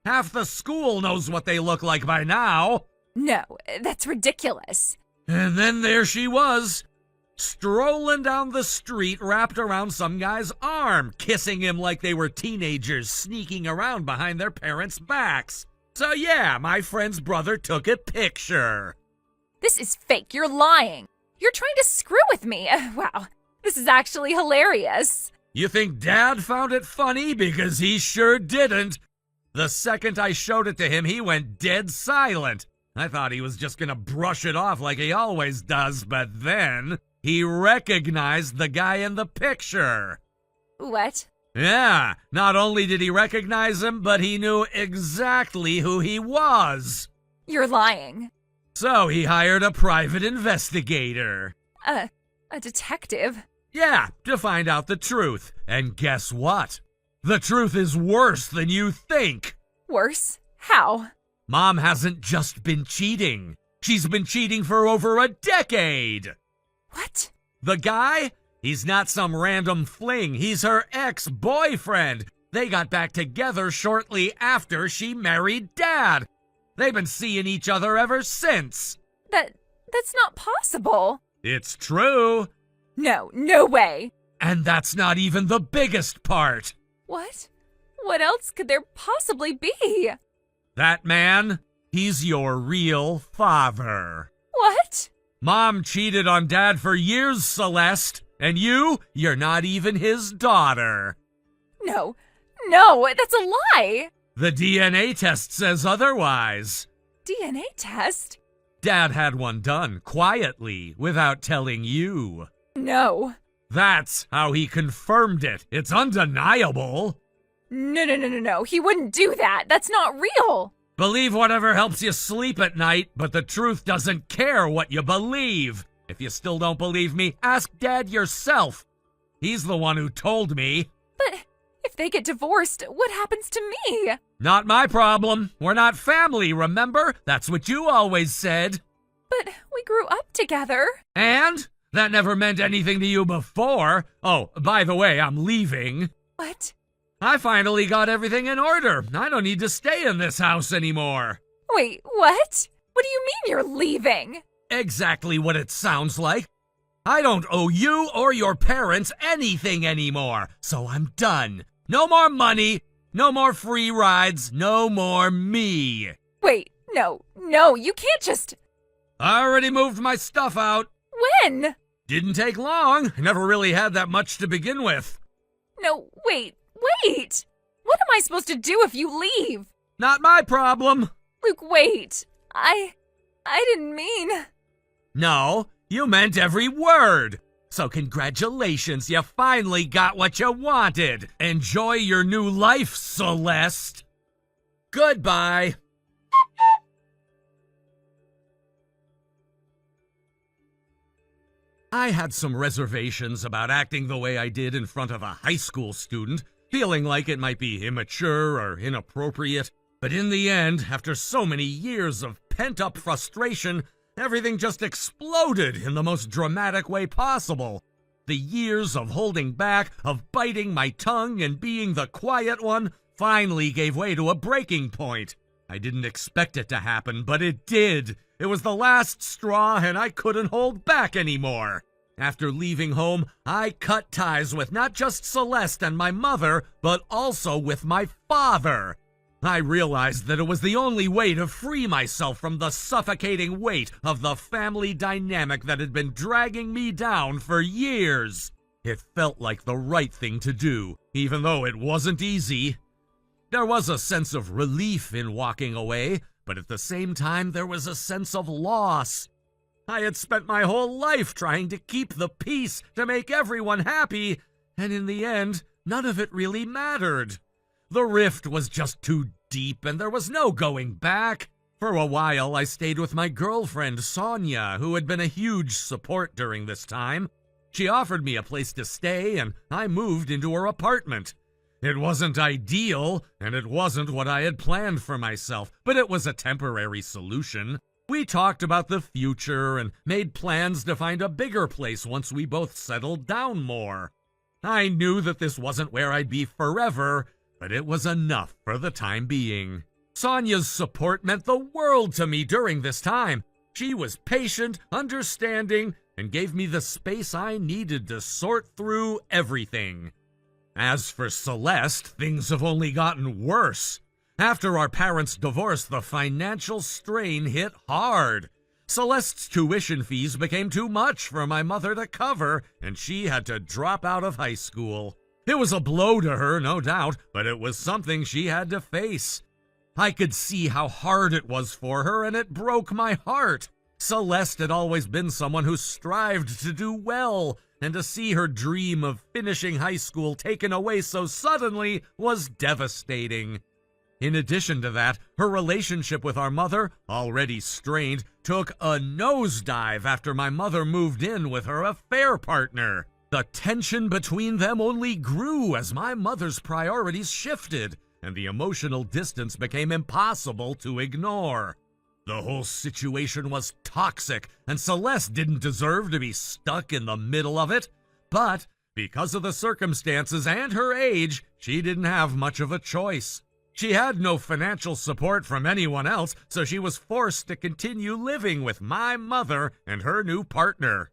[SPEAKER 4] Half the school knows what they look like by now.
[SPEAKER 1] No, that's ridiculous.
[SPEAKER 4] And then there she was, strolling down the street wrapped around some guy's arm, kissing him like they were teenagers sneaking around behind their parents' backs. So yeah, my friend's brother took a picture.
[SPEAKER 1] This is fake. You're lying. You're trying to screw with me. Wow, this is actually hilarious.
[SPEAKER 4] You think Dad found it funny? Because he sure didn't. The second I showed it to him, he went dead silent. I thought he was just gonna brush it off like he always does, but then he recognized the guy in the picture.
[SPEAKER 1] What?
[SPEAKER 4] Yeah, not only did he recognize him, but he knew exactly who he was.
[SPEAKER 1] You're lying.
[SPEAKER 4] So he hired a private investigator.
[SPEAKER 1] A detective?
[SPEAKER 4] Yeah, to find out the truth. And guess what? The truth is worse than you think.
[SPEAKER 1] Worse? How?
[SPEAKER 4] Mom hasn't just been cheating. She's been cheating for over a decade.
[SPEAKER 1] What?
[SPEAKER 4] The guy? He's not some random fling. He's her ex-boyfriend. They got back together shortly after she married Dad. They've been seeing each other ever since.
[SPEAKER 1] That's not possible.
[SPEAKER 4] It's true.
[SPEAKER 1] No way.
[SPEAKER 4] And that's not even the biggest part.
[SPEAKER 1] What? What else could there possibly be?
[SPEAKER 4] That man, he's your real father.
[SPEAKER 1] What?
[SPEAKER 4] Mom cheated on Dad for years, Celeste. And you're not even his daughter.
[SPEAKER 1] No, that's a lie.
[SPEAKER 4] The DNA test says otherwise.
[SPEAKER 1] DNA test?
[SPEAKER 4] Dad had one done, quietly, without telling you.
[SPEAKER 1] No.
[SPEAKER 4] That's how he confirmed it. It's undeniable.
[SPEAKER 1] No. He wouldn't do that. That's not real.
[SPEAKER 4] Believe whatever helps you sleep at night, but the truth doesn't care what you believe. If you still don't believe me, ask Dad yourself. He's the one who told me.
[SPEAKER 1] But if they get divorced, what happens to me?
[SPEAKER 4] Not my problem. We're not family, remember? That's what you always said.
[SPEAKER 1] But we grew up together.
[SPEAKER 4] And? That never meant anything to you before. Oh, by the way, I'm leaving.
[SPEAKER 1] What?
[SPEAKER 4] I finally got everything in order. I don't need to stay in this house anymore.
[SPEAKER 1] Wait, what? What do you mean you're leaving?
[SPEAKER 4] Exactly what it sounds like. I don't owe you or your parents anything anymore, so I'm done. No more money, no more free rides, no more me.
[SPEAKER 1] Wait, no, you can't just...
[SPEAKER 4] I already moved my stuff out.
[SPEAKER 1] When?
[SPEAKER 4] Didn't take long. I never really had that much to begin with.
[SPEAKER 1] No, wait. What am I supposed to do if you leave?
[SPEAKER 4] Not my problem.
[SPEAKER 1] Luke, wait. I didn't mean...
[SPEAKER 4] No, you meant every word. So congratulations, you finally got what you wanted. Enjoy your new life, Celeste. Goodbye. I had some reservations about acting the way I did in front of a high school student, feeling like it might be immature or inappropriate. But in the end, after so many years of pent-up frustration, everything just exploded in the most dramatic way possible. The years of holding back, of biting my tongue and being the quiet one, finally gave way to a breaking point. I didn't expect it to happen, but it did. It was the last straw, and I couldn't hold back anymore. After leaving home, I cut ties with not just Celeste and my mother, but also with my father. I realized that it was the only way to free myself from the suffocating weight of the family dynamic that had been dragging me down for years. It felt like the right thing to do, even though it wasn't easy. There was a sense of relief in walking away, but at the same time there was a sense of loss. I had spent my whole life trying to keep the peace, to make everyone happy, and in the end, none of it really mattered. The rift was just too deep, and there was no going back. For a while, I stayed with my girlfriend, Sonia, who had been a huge support during this time. She offered me a place to stay, and I moved into her apartment. It wasn't ideal, and it wasn't what I had planned for myself, but it was a temporary solution. We talked about the future and made plans to find a bigger place once we both settled down more. I knew that this wasn't where I'd be forever, but it was enough for the time being. Sonia's support meant the world to me during this time. She was patient, understanding, and gave me the space I needed to sort through everything. As for Celeste, things have only gotten worse. After our parents' divorce, the financial strain hit hard. Celeste's tuition fees became too much for my mother to cover, and she had to drop out of high school. It was a blow to her, no doubt, but it was something she had to face. I could see how hard it was for her, and it broke my heart. Celeste had always been someone who strived to do well, and to see her dream of finishing high school taken away so suddenly was devastating. In addition to that, her relationship with our mother, already strained, took a nosedive after my mother moved in with her affair partner. The tension between them only grew as my mother's priorities shifted, and the emotional distance became impossible to ignore. The whole situation was toxic, and Celeste didn't deserve to be stuck in the middle of it. But because of the circumstances and her age, she didn't have much of a choice. She had no financial support from anyone else, so she was forced to continue living with my mother and her new partner.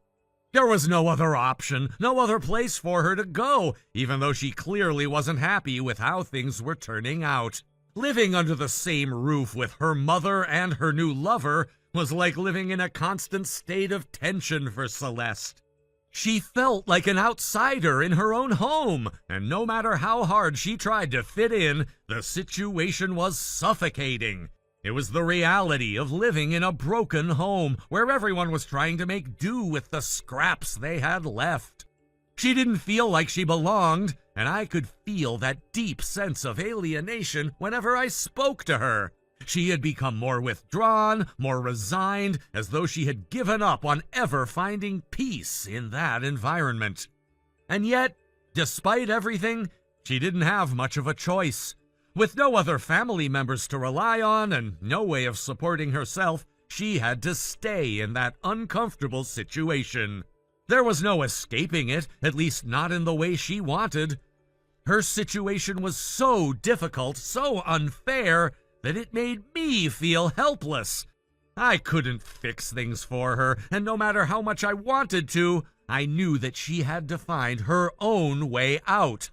[SPEAKER 4] There was no other option, no other place for her to go, even though she clearly wasn't happy with how things were turning out. Living under the same roof with her mother and her new lover was like living in a constant state of tension for Celeste. She felt like an outsider in her own home, and no matter how hard she tried to fit in, the situation was suffocating. It was the reality of living in a broken home where everyone was trying to make do with the scraps they had left. She didn't feel like she belonged, and I could feel that deep sense of alienation whenever I spoke to her. She had become more withdrawn, more resigned, as though she had given up on ever finding peace in that environment. And yet, despite everything, she didn't have much of a choice. With no other family members to rely on and no way of supporting herself, she had to stay in that uncomfortable situation. There was no escaping it, at least not in the way she wanted. Her situation was so difficult, so unfair, that it made me feel helpless. I couldn't fix things for her, and no matter how much I wanted to, I knew that she had to find her own way out.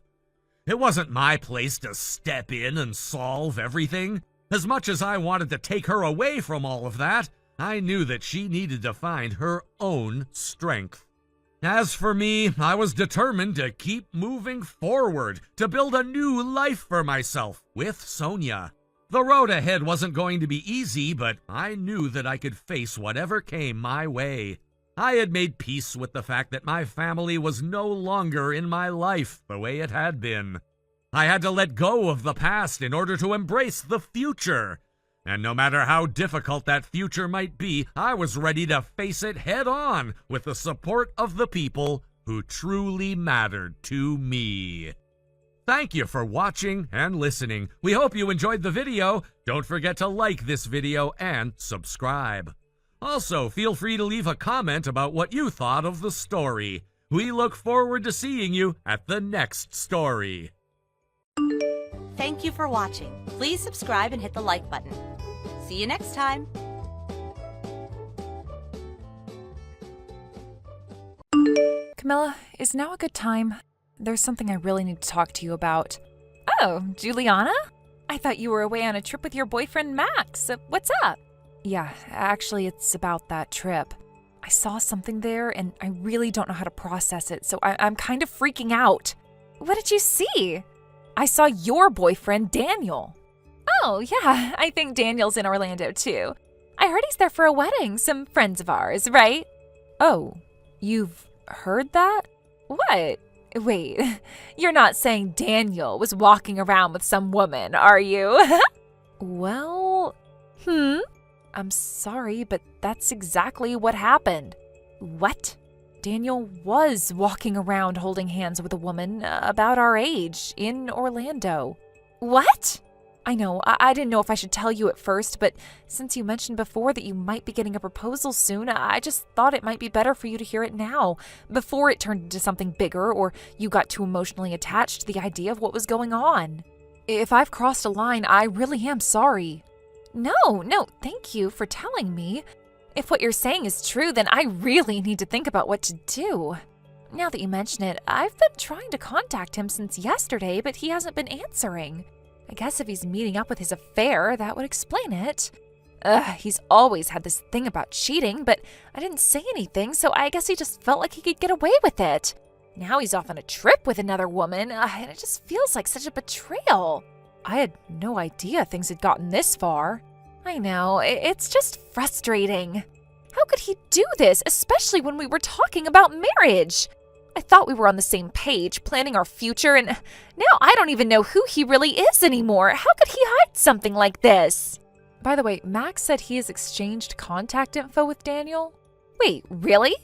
[SPEAKER 4] It wasn't my place to step in and solve everything. As much as I wanted to take her away from all of that, I knew that she needed to find her own strength. As for me, I was determined to keep moving forward, to build a new life for myself with Sonia. The road ahead wasn't going to be easy, but I knew that I could face whatever came my way. I had made peace with the fact that my family was no longer in my life the way it had been. I had to let go of the past in order to embrace the future. And no matter how difficult that future might be, I was ready to face it head on with the support of the people who truly mattered to me. Thank you for watching and listening. We hope you enjoyed the video. Don't forget to like this video and subscribe. Also, feel free to leave a comment about what you thought of the story. We look forward to seeing you at the next story.
[SPEAKER 3] Thank you for watching. Please subscribe and hit the like button. See you next time.
[SPEAKER 2] Camilla, is now a good time? There's something I really need to talk to you about.
[SPEAKER 1] Oh, Juliana? I thought you were away on a trip with your boyfriend Max. What's up?
[SPEAKER 2] Yeah, actually, it's about that trip. I saw something there, and I really don't know how to process it, so I'm kind of freaking out.
[SPEAKER 1] What did you see?
[SPEAKER 2] I saw your boyfriend, Daniel.
[SPEAKER 1] Oh, yeah, I think Daniel's in Orlando, too. I heard he's there for a wedding, some friends of ours, right?
[SPEAKER 2] Oh, you've heard that?
[SPEAKER 1] What? Wait, you're not saying Daniel was walking around with some woman, are you?
[SPEAKER 2] Well, I'm sorry, but that's exactly what happened.
[SPEAKER 1] What?
[SPEAKER 2] Daniel was walking around holding hands with a woman about our age in Orlando.
[SPEAKER 1] What?
[SPEAKER 2] I know, I didn't know if I should tell you at first, but since you mentioned before that you might be getting a proposal soon, I just thought it might be better for you to hear it now, before it turned into something bigger or you got too emotionally attached to the idea of what was going on. If I've crossed a line, I really am sorry.
[SPEAKER 1] No, thank you for telling me. If what you're saying is true, then I really need to think about what to do. Now that you mention it, I've been trying to contact him since yesterday, but he hasn't been answering. I guess if he's meeting up with his affair, that would explain it. He's always had this thing about cheating, but I didn't say anything, so I guess he just felt like he could get away with it. Now he's off on a trip with another woman, and it just feels like such a betrayal.
[SPEAKER 2] I had no idea things had gotten this far.
[SPEAKER 1] I know, it's just frustrating. How could he do this, especially when we were talking about marriage? I thought we were on the same page, planning our future, and now I don't even know who he really is anymore. How could he hide something like this?
[SPEAKER 2] By the way, Max said he has exchanged contact info with Daniel.
[SPEAKER 1] Wait, really?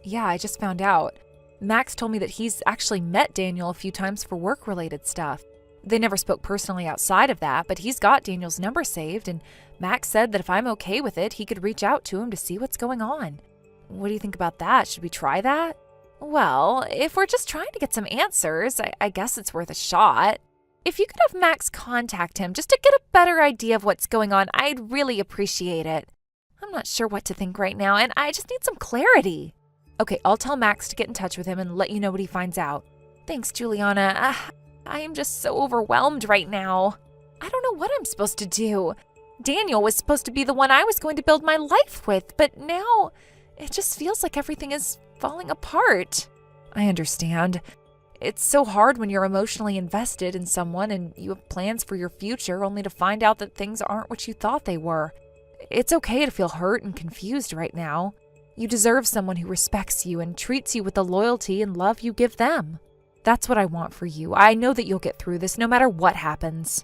[SPEAKER 2] Yeah, I just found out. Max told me that he's actually met Daniel a few times for work-related stuff. They never spoke personally outside of that, but he's got Daniel's number saved, and Max said that if I'm okay with it, he could reach out to him to see what's going on. What do you think about that? Should we try that?
[SPEAKER 1] Well, if we're just trying to get some answers, I guess it's worth a shot. If you could have Max contact him just to get a better idea of what's going on, I'd really appreciate it. I'm not sure what to think right now, and I just need some clarity.
[SPEAKER 2] Okay, I'll tell Max to get in touch with him and let you know what he finds out.
[SPEAKER 1] Thanks, Juliana. I am just so overwhelmed right now. I don't know what I'm supposed to do. Daniel was supposed to be the one I was going to build my life with, but now it just feels like everything is falling apart.
[SPEAKER 2] I understand. It's so hard when you're emotionally invested in someone and you have plans for your future only to find out that things aren't what you thought they were. It's okay to feel hurt and confused right now. You deserve someone who respects you and treats you with the loyalty and love you give them. That's what I want for you. I know that you'll get through this no matter what happens.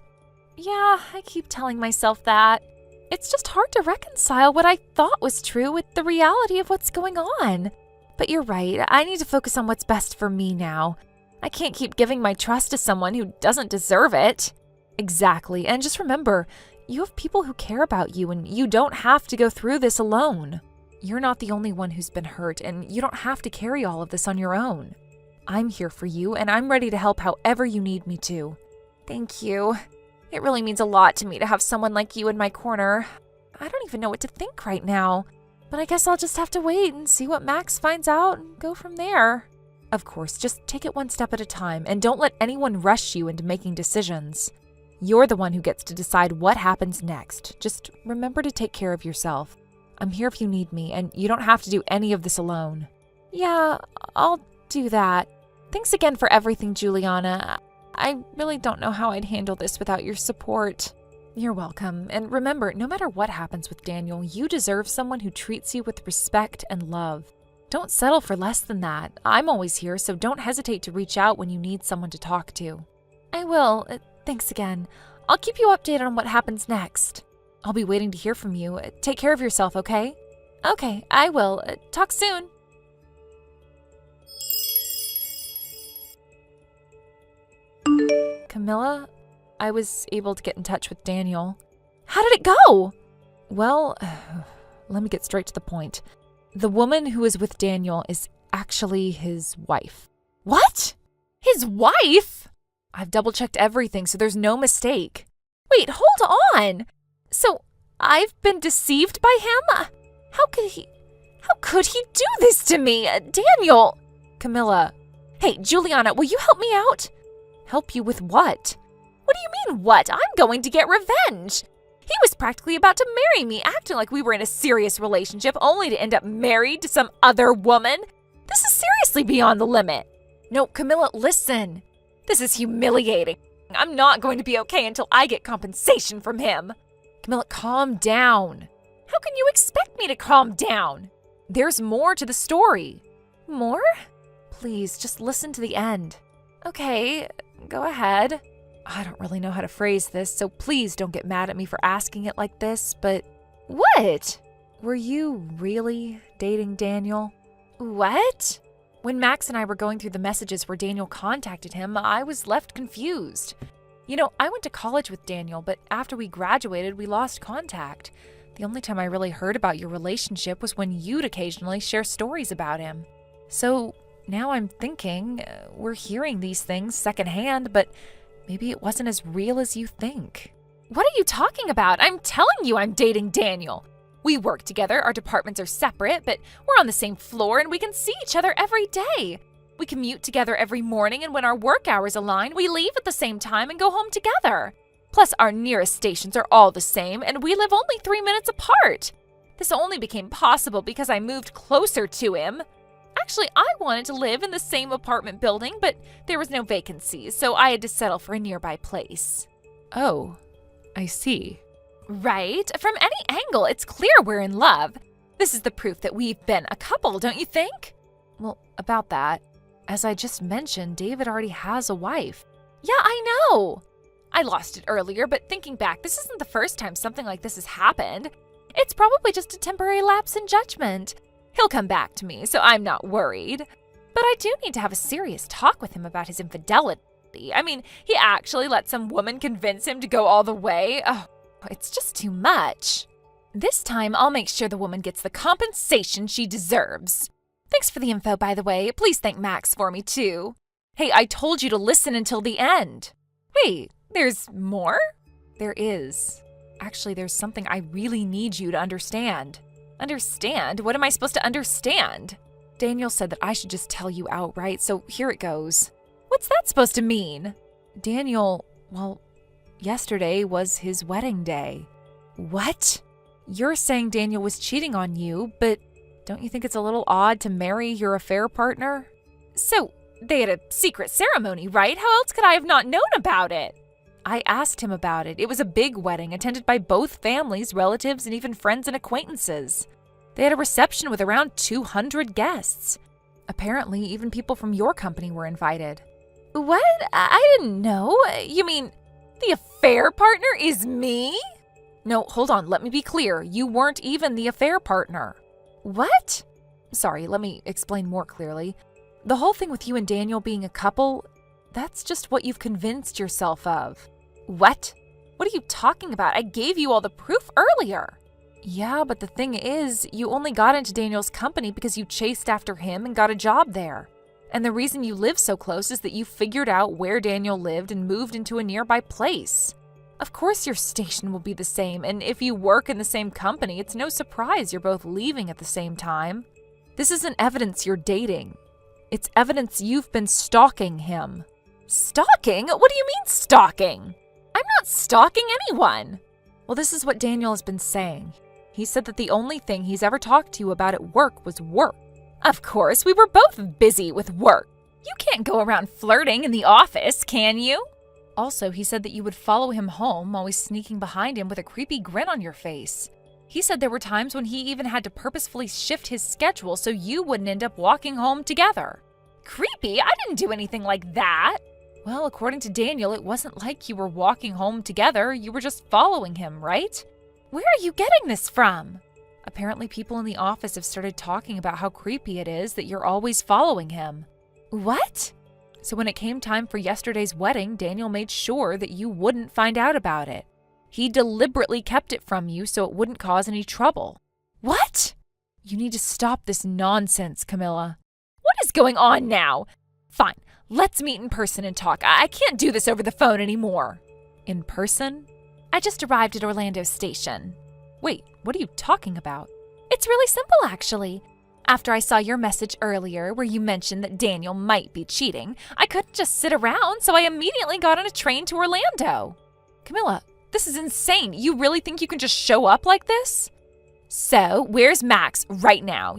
[SPEAKER 1] Yeah, I keep telling myself that. It's just hard to reconcile what I thought was true with the reality of what's going on. But you're right, I need to focus on what's best for me now. I can't keep giving my trust to someone who doesn't deserve it.
[SPEAKER 2] Exactly, and just remember, you have people who care about you and you don't have to go through this alone. You're not the only one who's been hurt, and you don't have to carry all of this on your own. I'm here for you, and I'm ready to help however you need me to.
[SPEAKER 1] Thank you. It really means a lot to me to have someone like you in my corner. I don't even know what to think right now, but I guess I'll just have to wait and see what Max finds out and go from there.
[SPEAKER 2] Of course, just take it one step at a time, and don't let anyone rush you into making decisions. You're the one who gets to decide what happens next. Just remember to take care of yourself. I'm here if you need me, and you don't have to do any of this alone.
[SPEAKER 1] Yeah, I'll do that. Thanks again for everything, Juliana. I really don't know how I'd handle this without your support.
[SPEAKER 2] You're welcome. And remember, no matter what happens with Daniel, you deserve someone who treats you with respect and love. Don't settle for less than that. I'm always here, so don't hesitate to reach out when you need someone to talk to.
[SPEAKER 1] I will. Thanks again. I'll keep you updated on what happens next.
[SPEAKER 2] I'll be waiting to hear from you. Take care of yourself, okay?
[SPEAKER 1] Okay, I will. Talk soon.
[SPEAKER 2] Camilla, I was able to get in touch with Daniel.
[SPEAKER 1] How did it go?
[SPEAKER 2] Well, let me get straight to the point. The woman who is with Daniel is actually his wife.
[SPEAKER 1] What? His wife?
[SPEAKER 2] I've double-checked everything, so there's no mistake.
[SPEAKER 1] Wait, hold on. So, I've been deceived by him? How could he do this to me? Daniel!
[SPEAKER 2] Camilla.
[SPEAKER 1] Hey, Juliana, will you help me out?
[SPEAKER 2] Help you with what?
[SPEAKER 1] What do you mean, what? I'm going to get revenge. He was practically about to marry me, acting like we were in a serious relationship, only to end up married to some other woman. This is seriously beyond the limit.
[SPEAKER 2] No, Camilla, listen.
[SPEAKER 1] This is humiliating. I'm not going to be okay until I get compensation from him.
[SPEAKER 2] Camilla, calm down.
[SPEAKER 1] How can you expect me to calm down?
[SPEAKER 2] There's more to the story.
[SPEAKER 1] More?
[SPEAKER 2] Please, just listen to the end.
[SPEAKER 1] Okay, go ahead.
[SPEAKER 2] I don't really know how to phrase this, so please don't get mad at me for asking it like this, but
[SPEAKER 1] What?
[SPEAKER 2] Were you really dating Daniel?
[SPEAKER 1] What?
[SPEAKER 2] When Max and I were going through the messages where Daniel contacted him, I was left confused. You know, I went to college with Daniel, but after we graduated, we lost contact. The only time I really heard about your relationship was when you'd occasionally share stories about him. So now I'm thinking, we're hearing these things secondhand, but maybe it wasn't as real as you think.
[SPEAKER 1] What are you talking about? I'm telling you I'm dating Daniel. We work together, our departments are separate, but we're on the same floor and we can see each other every day. We commute together every morning, and when our work hours align, we leave at the same time and go home together. Plus, our nearest stations are all the same, and we live only 3 minutes apart. This only became possible because I moved closer to him. Actually, I wanted to live in the same apartment building, but there was no vacancies, so I had to settle for a nearby place.
[SPEAKER 2] Oh, I see.
[SPEAKER 1] Right? From any angle, it's clear we're in love. This is the proof that we've been a couple, don't you think?
[SPEAKER 2] Well, about that, as I just mentioned, David already has a wife.
[SPEAKER 1] Yeah, I know. I lost it earlier, but thinking back, this isn't the first time something like this has happened. It's probably just a temporary lapse in judgment. He'll come back to me, so I'm not worried. But I do need to have a serious talk with him about his infidelity. I mean, he actually let some woman convince him to go all the way. Oh, it's just too much. This time, I'll make sure the woman gets the compensation she deserves. Thanks for the info, by the way. Please thank Max for me, too. Hey, I told you to listen until the end. Wait, there's more?
[SPEAKER 2] There is. Actually, there's something I really need you to understand.
[SPEAKER 1] Understand? What am I supposed to understand?
[SPEAKER 2] Daniel said that I should just tell you outright, so here it goes.
[SPEAKER 1] What's that supposed to mean?
[SPEAKER 2] Daniel, well, yesterday was his wedding day.
[SPEAKER 1] What?
[SPEAKER 2] You're saying Daniel was cheating on you, but don't you think it's a little odd to marry your affair partner?
[SPEAKER 1] So, they had a secret ceremony, right? How else could I have not known about it?
[SPEAKER 2] I asked him about it. It was a big wedding attended by both families, relatives, and even friends and acquaintances. They had a reception with around 200 guests. Apparently, even people from your company were invited.
[SPEAKER 1] What? I didn't know. You mean the affair partner is me?
[SPEAKER 2] No, hold on. Let me be clear. You weren't even the affair partner.
[SPEAKER 1] What?
[SPEAKER 2] Sorry, let me explain more clearly. The whole thing with you and Daniel being a couple, that's just what you've convinced yourself of.
[SPEAKER 1] What? What are you talking about? I gave you all the proof earlier.
[SPEAKER 2] Yeah, but the thing is, you only got into Daniel's company because you chased after him and got a job there. And the reason you live so close is that you figured out where Daniel lived and moved into a nearby place. Of course your station will be the same, and if you work in the same company, it's no surprise you're both leaving at the same time. This isn't evidence you're dating. It's evidence you've been stalking him.
[SPEAKER 1] Stalking? What do you mean stalking? I'm not stalking anyone.
[SPEAKER 2] Well, this is what Daniel has been saying. He said that the only thing he's ever talked to you about at work was work.
[SPEAKER 1] Of course, we were both busy with work. You can't go around flirting in the office, can you?
[SPEAKER 2] Also, he said that you would follow him home, always sneaking behind him with a creepy grin on your face. He said there were times when he even had to purposefully shift his schedule so you wouldn't end up walking home together.
[SPEAKER 1] Creepy? I didn't do anything like that.
[SPEAKER 2] Well, according to Daniel, it wasn't like you were walking home together. You were just following him, right?
[SPEAKER 1] Where are you getting this from?
[SPEAKER 2] Apparently, people in the office have started talking about how creepy it is that you're always following him.
[SPEAKER 1] What?
[SPEAKER 2] So when it came time for yesterday's wedding, Daniel made sure that you wouldn't find out about it. He deliberately kept it from you so it wouldn't cause any trouble.
[SPEAKER 1] What?
[SPEAKER 2] You need to stop this nonsense, Camilla.
[SPEAKER 1] What is going on now? Fine, let's meet in person and talk. I can't do this over the phone anymore.
[SPEAKER 2] In person?
[SPEAKER 1] I just arrived at Orlando Station.
[SPEAKER 2] Wait, what are you talking about?
[SPEAKER 1] It's really simple, actually. After I saw your message earlier where you mentioned that Daniel might be cheating, I couldn't just sit around, so I immediately got on a train to Orlando.
[SPEAKER 2] Camilla, this is insane. You really think you can just show up like this?
[SPEAKER 1] So, where's Max right now?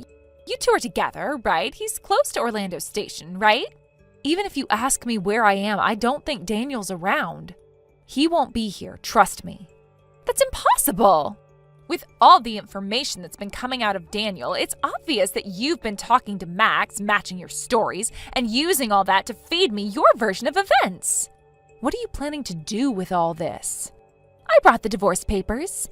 [SPEAKER 1] You two are together, right? He's close to Orlando Station, right?
[SPEAKER 2] Even if you ask me where I am, I don't think Daniel's around. He won't be here, trust me.
[SPEAKER 1] That's impossible. With all the information that's been coming out of Daniel, it's obvious that you've been talking to Max, matching your stories, and using all that to feed me your version of events.
[SPEAKER 2] What are you planning to do with all this?
[SPEAKER 1] I brought the divorce papers.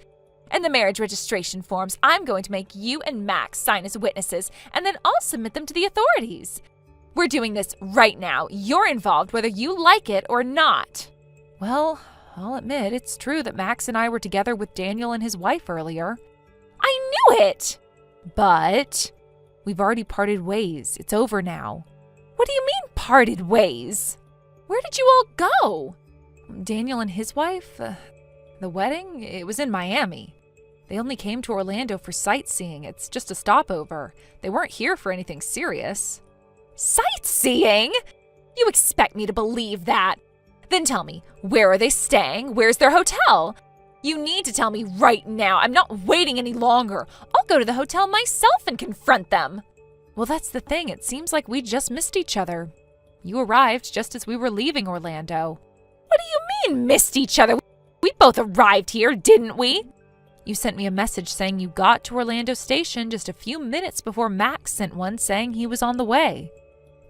[SPEAKER 1] And the marriage registration forms, I'm going to make you and Max sign as witnesses, and then I'll submit them to the authorities. We're doing this right now. You're involved whether you like it or not.
[SPEAKER 2] Well, I'll admit it's true that Max and I were together with Daniel and his wife earlier.
[SPEAKER 1] I knew it!
[SPEAKER 2] But we've already parted ways. It's over now.
[SPEAKER 1] What do you mean, parted ways? Where did you all go?
[SPEAKER 2] Daniel and his wife? The wedding? It was in Miami. They only came to Orlando for sightseeing. It's just a stopover. They weren't here for anything serious.
[SPEAKER 1] Sightseeing? You expect me to believe that? Then tell me, where are they staying? Where's their hotel? You need to tell me right now. I'm not waiting any longer. I'll go to the hotel myself and confront them.
[SPEAKER 2] Well, that's the thing. It seems like we just missed each other. You arrived just as we were leaving Orlando.
[SPEAKER 1] What do you mean, missed each other? We both arrived here, didn't we?
[SPEAKER 2] You sent me a message saying you got to Orlando Station just a few minutes before Max sent one saying he was on the way.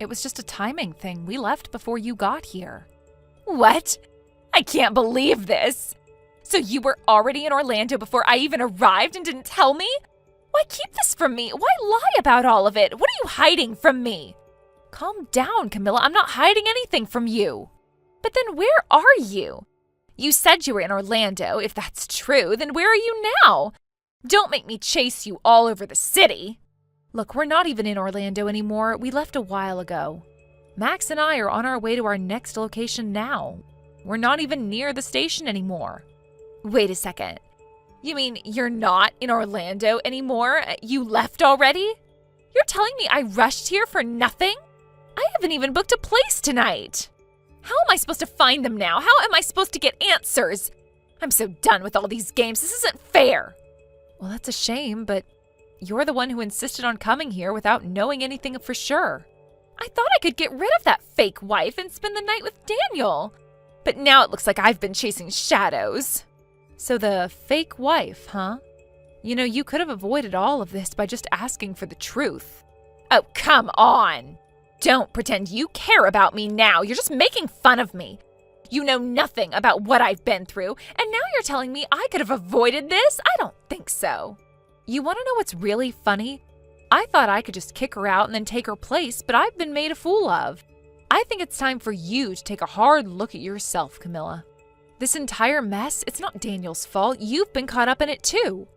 [SPEAKER 2] It was just a timing thing. We left before you got here.
[SPEAKER 1] What? I can't believe this. So you were already in Orlando before I even arrived and didn't tell me? Why keep this from me? Why lie about all of it? What are you hiding from me?
[SPEAKER 2] Calm down, Camilla. I'm not hiding anything from you.
[SPEAKER 1] But then where are you? You said you were in Orlando. If that's true, then where are you now? Don't make me chase you all over the city.
[SPEAKER 2] Look, we're not even in Orlando anymore. We left a while ago. Max and I are on our way to our next location now. We're not even near the station anymore.
[SPEAKER 1] Wait a second. You mean you're not in Orlando anymore? You left already? You're telling me I rushed here for nothing? I haven't even booked a place tonight. How am I supposed to find them now? How am I supposed to get answers? I'm so done with all these games. This isn't fair.
[SPEAKER 2] Well, that's a shame, but you're the one who insisted on coming here without knowing anything for sure.
[SPEAKER 1] I thought I could get rid of that fake wife and spend the night with Daniel. But now it looks like I've been chasing shadows.
[SPEAKER 2] So the fake wife, huh? You know, you could have avoided all of this by just asking for the truth.
[SPEAKER 1] Oh, come on. Don't pretend you care about me now. You're just making fun of me. You know nothing about what I've been through, and now you're telling me I could have avoided this? I don't think so.
[SPEAKER 2] You want to know what's really funny? I thought I could just kick her out and then take her place, but I've been made a fool of. I think it's time for you to take a hard look at yourself, Camilla. This entire mess, it's not Daniel's fault. You've been caught up in it too.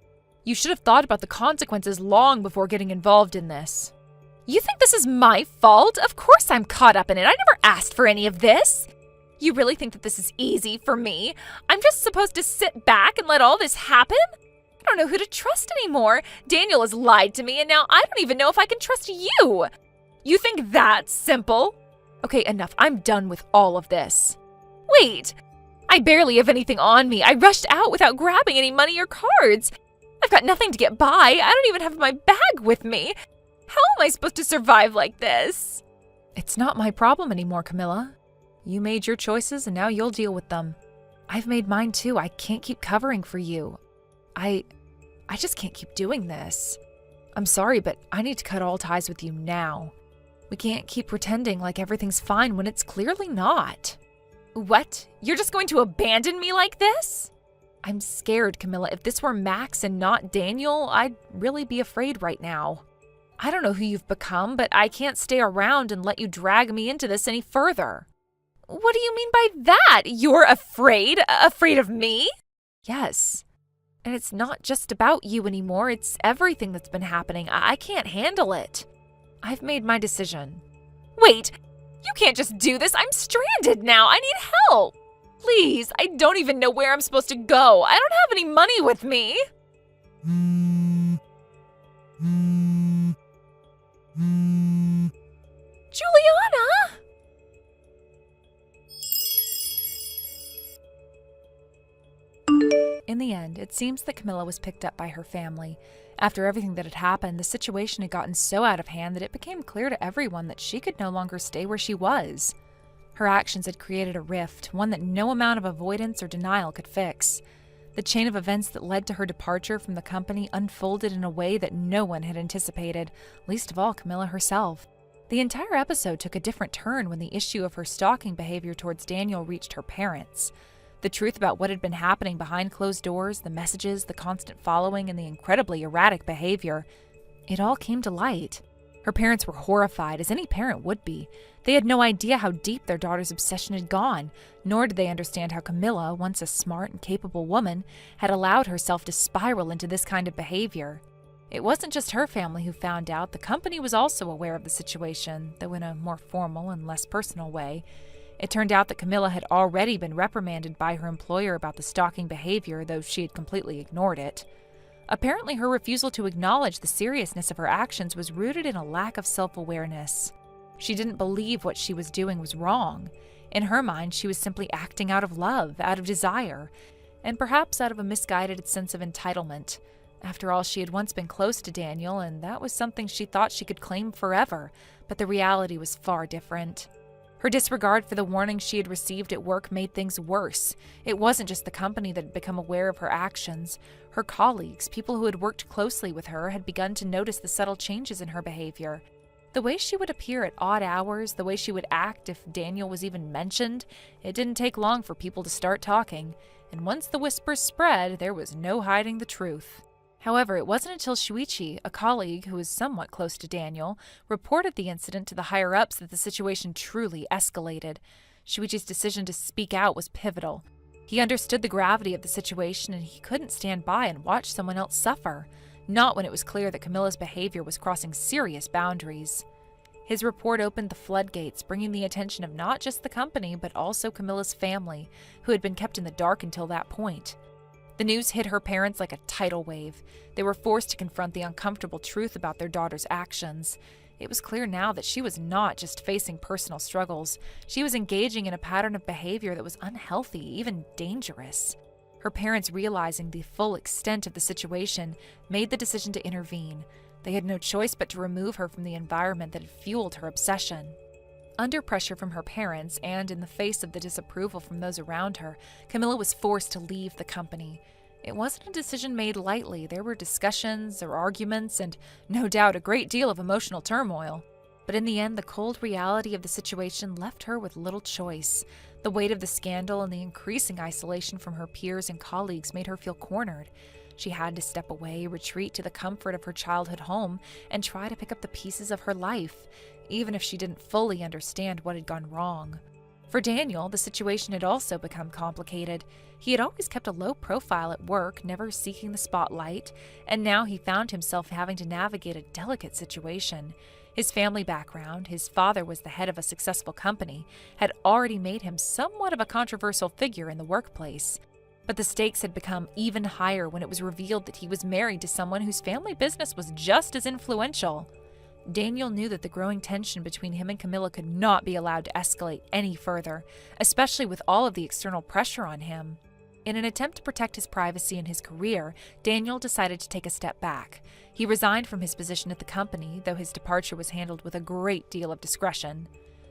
[SPEAKER 2] You should have thought about the consequences long before getting involved in this.
[SPEAKER 1] You think this is my fault? Of course I'm caught up in it. I never asked for any of this. You really think that this is easy for me? I'm just supposed to sit back and let all this happen? I don't know who to trust anymore. Daniel has lied to me, and now I don't even know if I can trust you. You think that's simple?
[SPEAKER 2] Okay, enough. I'm done with all of this.
[SPEAKER 1] Wait, I barely have anything on me. I rushed out without grabbing any money or cards. I've got nothing to get by. I don't even have my bag with me. How am I supposed to survive like this?
[SPEAKER 2] It's not my problem anymore, Camilla. You made your choices and now you'll deal with them. I've made mine too. I can't keep covering for you. I just can't keep doing this. I'm sorry, but I need to cut all ties with you now. We can't keep pretending like everything's fine when it's clearly not.
[SPEAKER 1] What? You're just going to abandon me like this?
[SPEAKER 2] I'm scared, Camilla. If this were Max and not Daniel, I'd really be afraid right now. I don't know who you've become, but I can't stay around and let you drag me into this any further.
[SPEAKER 1] What do you mean by that? You're afraid? Afraid of me?
[SPEAKER 2] Yes. And it's not just about you anymore. It's everything that's been happening. I can't handle it. I've made my decision.
[SPEAKER 1] Wait, you can't just do this. I'm stranded now. I need help. Please, I don't even know where I'm supposed to go. I don't have any money with me. Juliana!
[SPEAKER 2] In the end, it seems that Camilla was picked up by her family. After everything that had happened, the situation had gotten so out of hand that it became clear to everyone that she could no longer stay where she was. Her actions had created a rift, one that no amount of avoidance or denial could fix. The chain of events that led to her departure from the company unfolded in a way that no one had anticipated, least of all Camilla herself. The entire episode took a different turn when the issue of her stalking behavior towards Daniel reached her parents. The truth about what had been happening behind closed doors, the messages, the constant following, and the incredibly erratic behavior, it all came to light. Her parents were horrified, as any parent would be. They had no idea how deep their daughter's obsession had gone, nor did they understand how Camilla, once a smart and capable woman, had allowed herself to spiral into this kind of behavior. It wasn't just her family who found out. The company was also aware of the situation, though in a more formal and less personal way. It turned out that Camilla had already been reprimanded by her employer about the stalking behavior, though she had completely ignored it. Apparently, her refusal to acknowledge the seriousness of her actions was rooted in a lack of self-awareness. She didn't believe what she was doing was wrong. In her mind, she was simply acting out of love, out of desire, and perhaps out of a misguided sense of entitlement. After all, she had once been close to Daniel, and that was something she thought she could claim forever, but the reality was far different. Her disregard for the warnings she had received at work made things worse. It wasn't just the company that had become aware of her actions. Her colleagues, people who had worked closely with her, had begun to notice the subtle changes in her behavior. The way she would appear at odd hours, the way she would act if Daniel was even mentioned, it didn't take long for people to start talking. And once the whispers spread, there was no hiding the truth. However, it wasn't until Shuichi, a colleague who was somewhat close to Daniel, reported the incident to the higher-ups that the situation truly escalated. Shuichi's decision to speak out was pivotal. He understood the gravity of the situation, and he couldn't stand by and watch someone else suffer, not when it was clear that Camilla's behavior was crossing serious boundaries. His report opened the floodgates, bringing the attention of not just the company, but also Camilla's family, who had been kept in the dark until that point. The news hit her parents like a tidal wave. They were forced to confront the uncomfortable truth about their daughter's actions. It was clear now that she was not just facing personal struggles. She was engaging in a pattern of behavior that was unhealthy, even dangerous. Her parents, realizing the full extent of the situation, made the decision to intervene. They had no choice but to remove her from the environment that had fueled her obsession. Under pressure from her parents and in the face of the disapproval from those around her, Camilla was forced to leave the company. It wasn't a decision made lightly. There were discussions or arguments and, no doubt, a great deal of emotional turmoil. But in the end, the cold reality of the situation left her with little choice. The weight of the scandal and the increasing isolation from her peers and colleagues made her feel cornered. She had to step away, retreat to the comfort of her childhood home, and try to pick up the pieces of her life, even if she didn't fully understand what had gone wrong. For Daniel, the situation had also become complicated. He had always kept a low profile at work, never seeking the spotlight, and now he found himself having to navigate a delicate situation. His family background, his father was the head of a successful company, had already made him somewhat of a controversial figure in the workplace. But the stakes had become even higher when it was revealed that he was married to someone whose family business was just as influential. Daniel knew that the growing tension between him and Camilla could not be allowed to escalate any further, especially with all of the external pressure on him. In an attempt to protect his privacy and his career, Daniel decided to take a step back. He resigned from his position at the company, though his departure was handled with a great deal of discretion.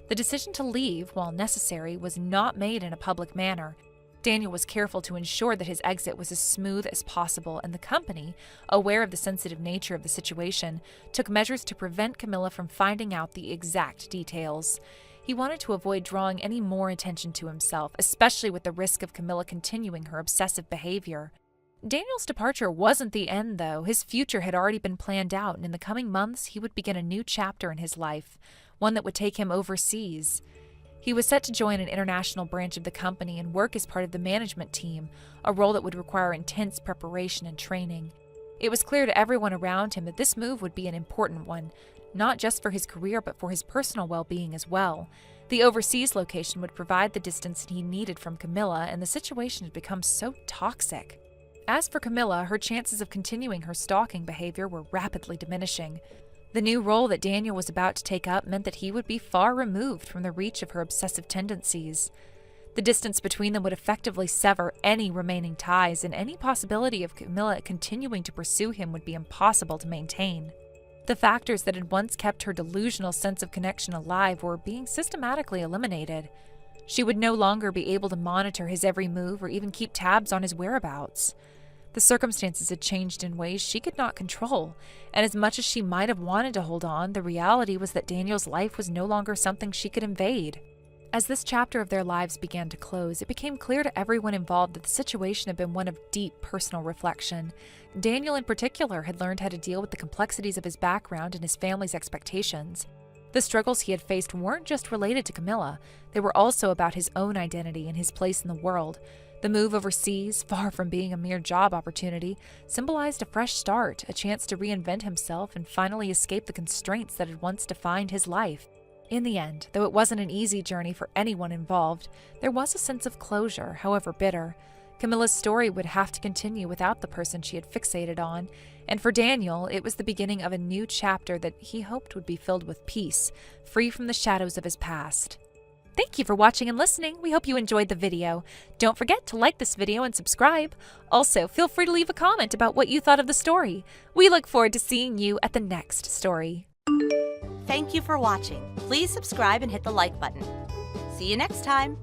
[SPEAKER 2] The decision to leave, while necessary, was not made in a public manner. Daniel was careful to ensure that his exit was as smooth as possible, and the company, aware of the sensitive nature of the situation, took measures to prevent Camilla from finding out the exact details. He wanted to avoid drawing any more attention to himself, especially with the risk of Camilla continuing her obsessive behavior. Daniel's departure wasn't the end, though. His future had already been planned out, and in the coming months he would begin a new chapter in his life, one that would take him overseas. He was set to join an international branch of the company and work as part of the management team, a role that would require intense preparation and training. It was clear to everyone around him that this move would be an important one, not just for his career but for his personal well-being as well. The overseas location would provide the distance he needed from Camilla, and the situation had become so toxic. As for Camilla, her chances of continuing her stalking behavior were rapidly diminishing. The new role that Daniel was about to take up meant that he would be far removed from the reach of her obsessive tendencies. The distance between them would effectively sever any remaining ties, and any possibility of Camilla continuing to pursue him would be impossible to maintain. The factors that had once kept her delusional sense of connection alive were being systematically eliminated. She would no longer be able to monitor his every move or even keep tabs on his whereabouts. The circumstances had changed in ways she could not control, and as much as she might have wanted to hold on, the reality was that Daniel's life was no longer something she could invade. As this chapter of their lives began to close, it became clear to everyone involved that the situation had been one of deep personal reflection. Daniel, in particular, had learned how to deal with the complexities of his background and his family's expectations. The struggles he had faced weren't just related to Camilla, they were also about his own identity and his place in the world. The move overseas, far from being a mere job opportunity, symbolized a fresh start, a chance to reinvent himself and finally escape the constraints that had once defined his life. In the end, though it wasn't an easy journey for anyone involved, there was a sense of closure, however bitter. Camilla's story would have to continue without the person she had fixated on, and for Daniel, it was the beginning of a new chapter that he hoped would be filled with peace, free from the shadows of his past. Thank you for watching and listening. We hope you enjoyed the video. Don't forget to like this video and subscribe. Also, feel free to leave a comment about what you thought of the story. We look forward to seeing you at the next story.
[SPEAKER 3] Thank you for watching. Please subscribe and hit the like button. See you next time.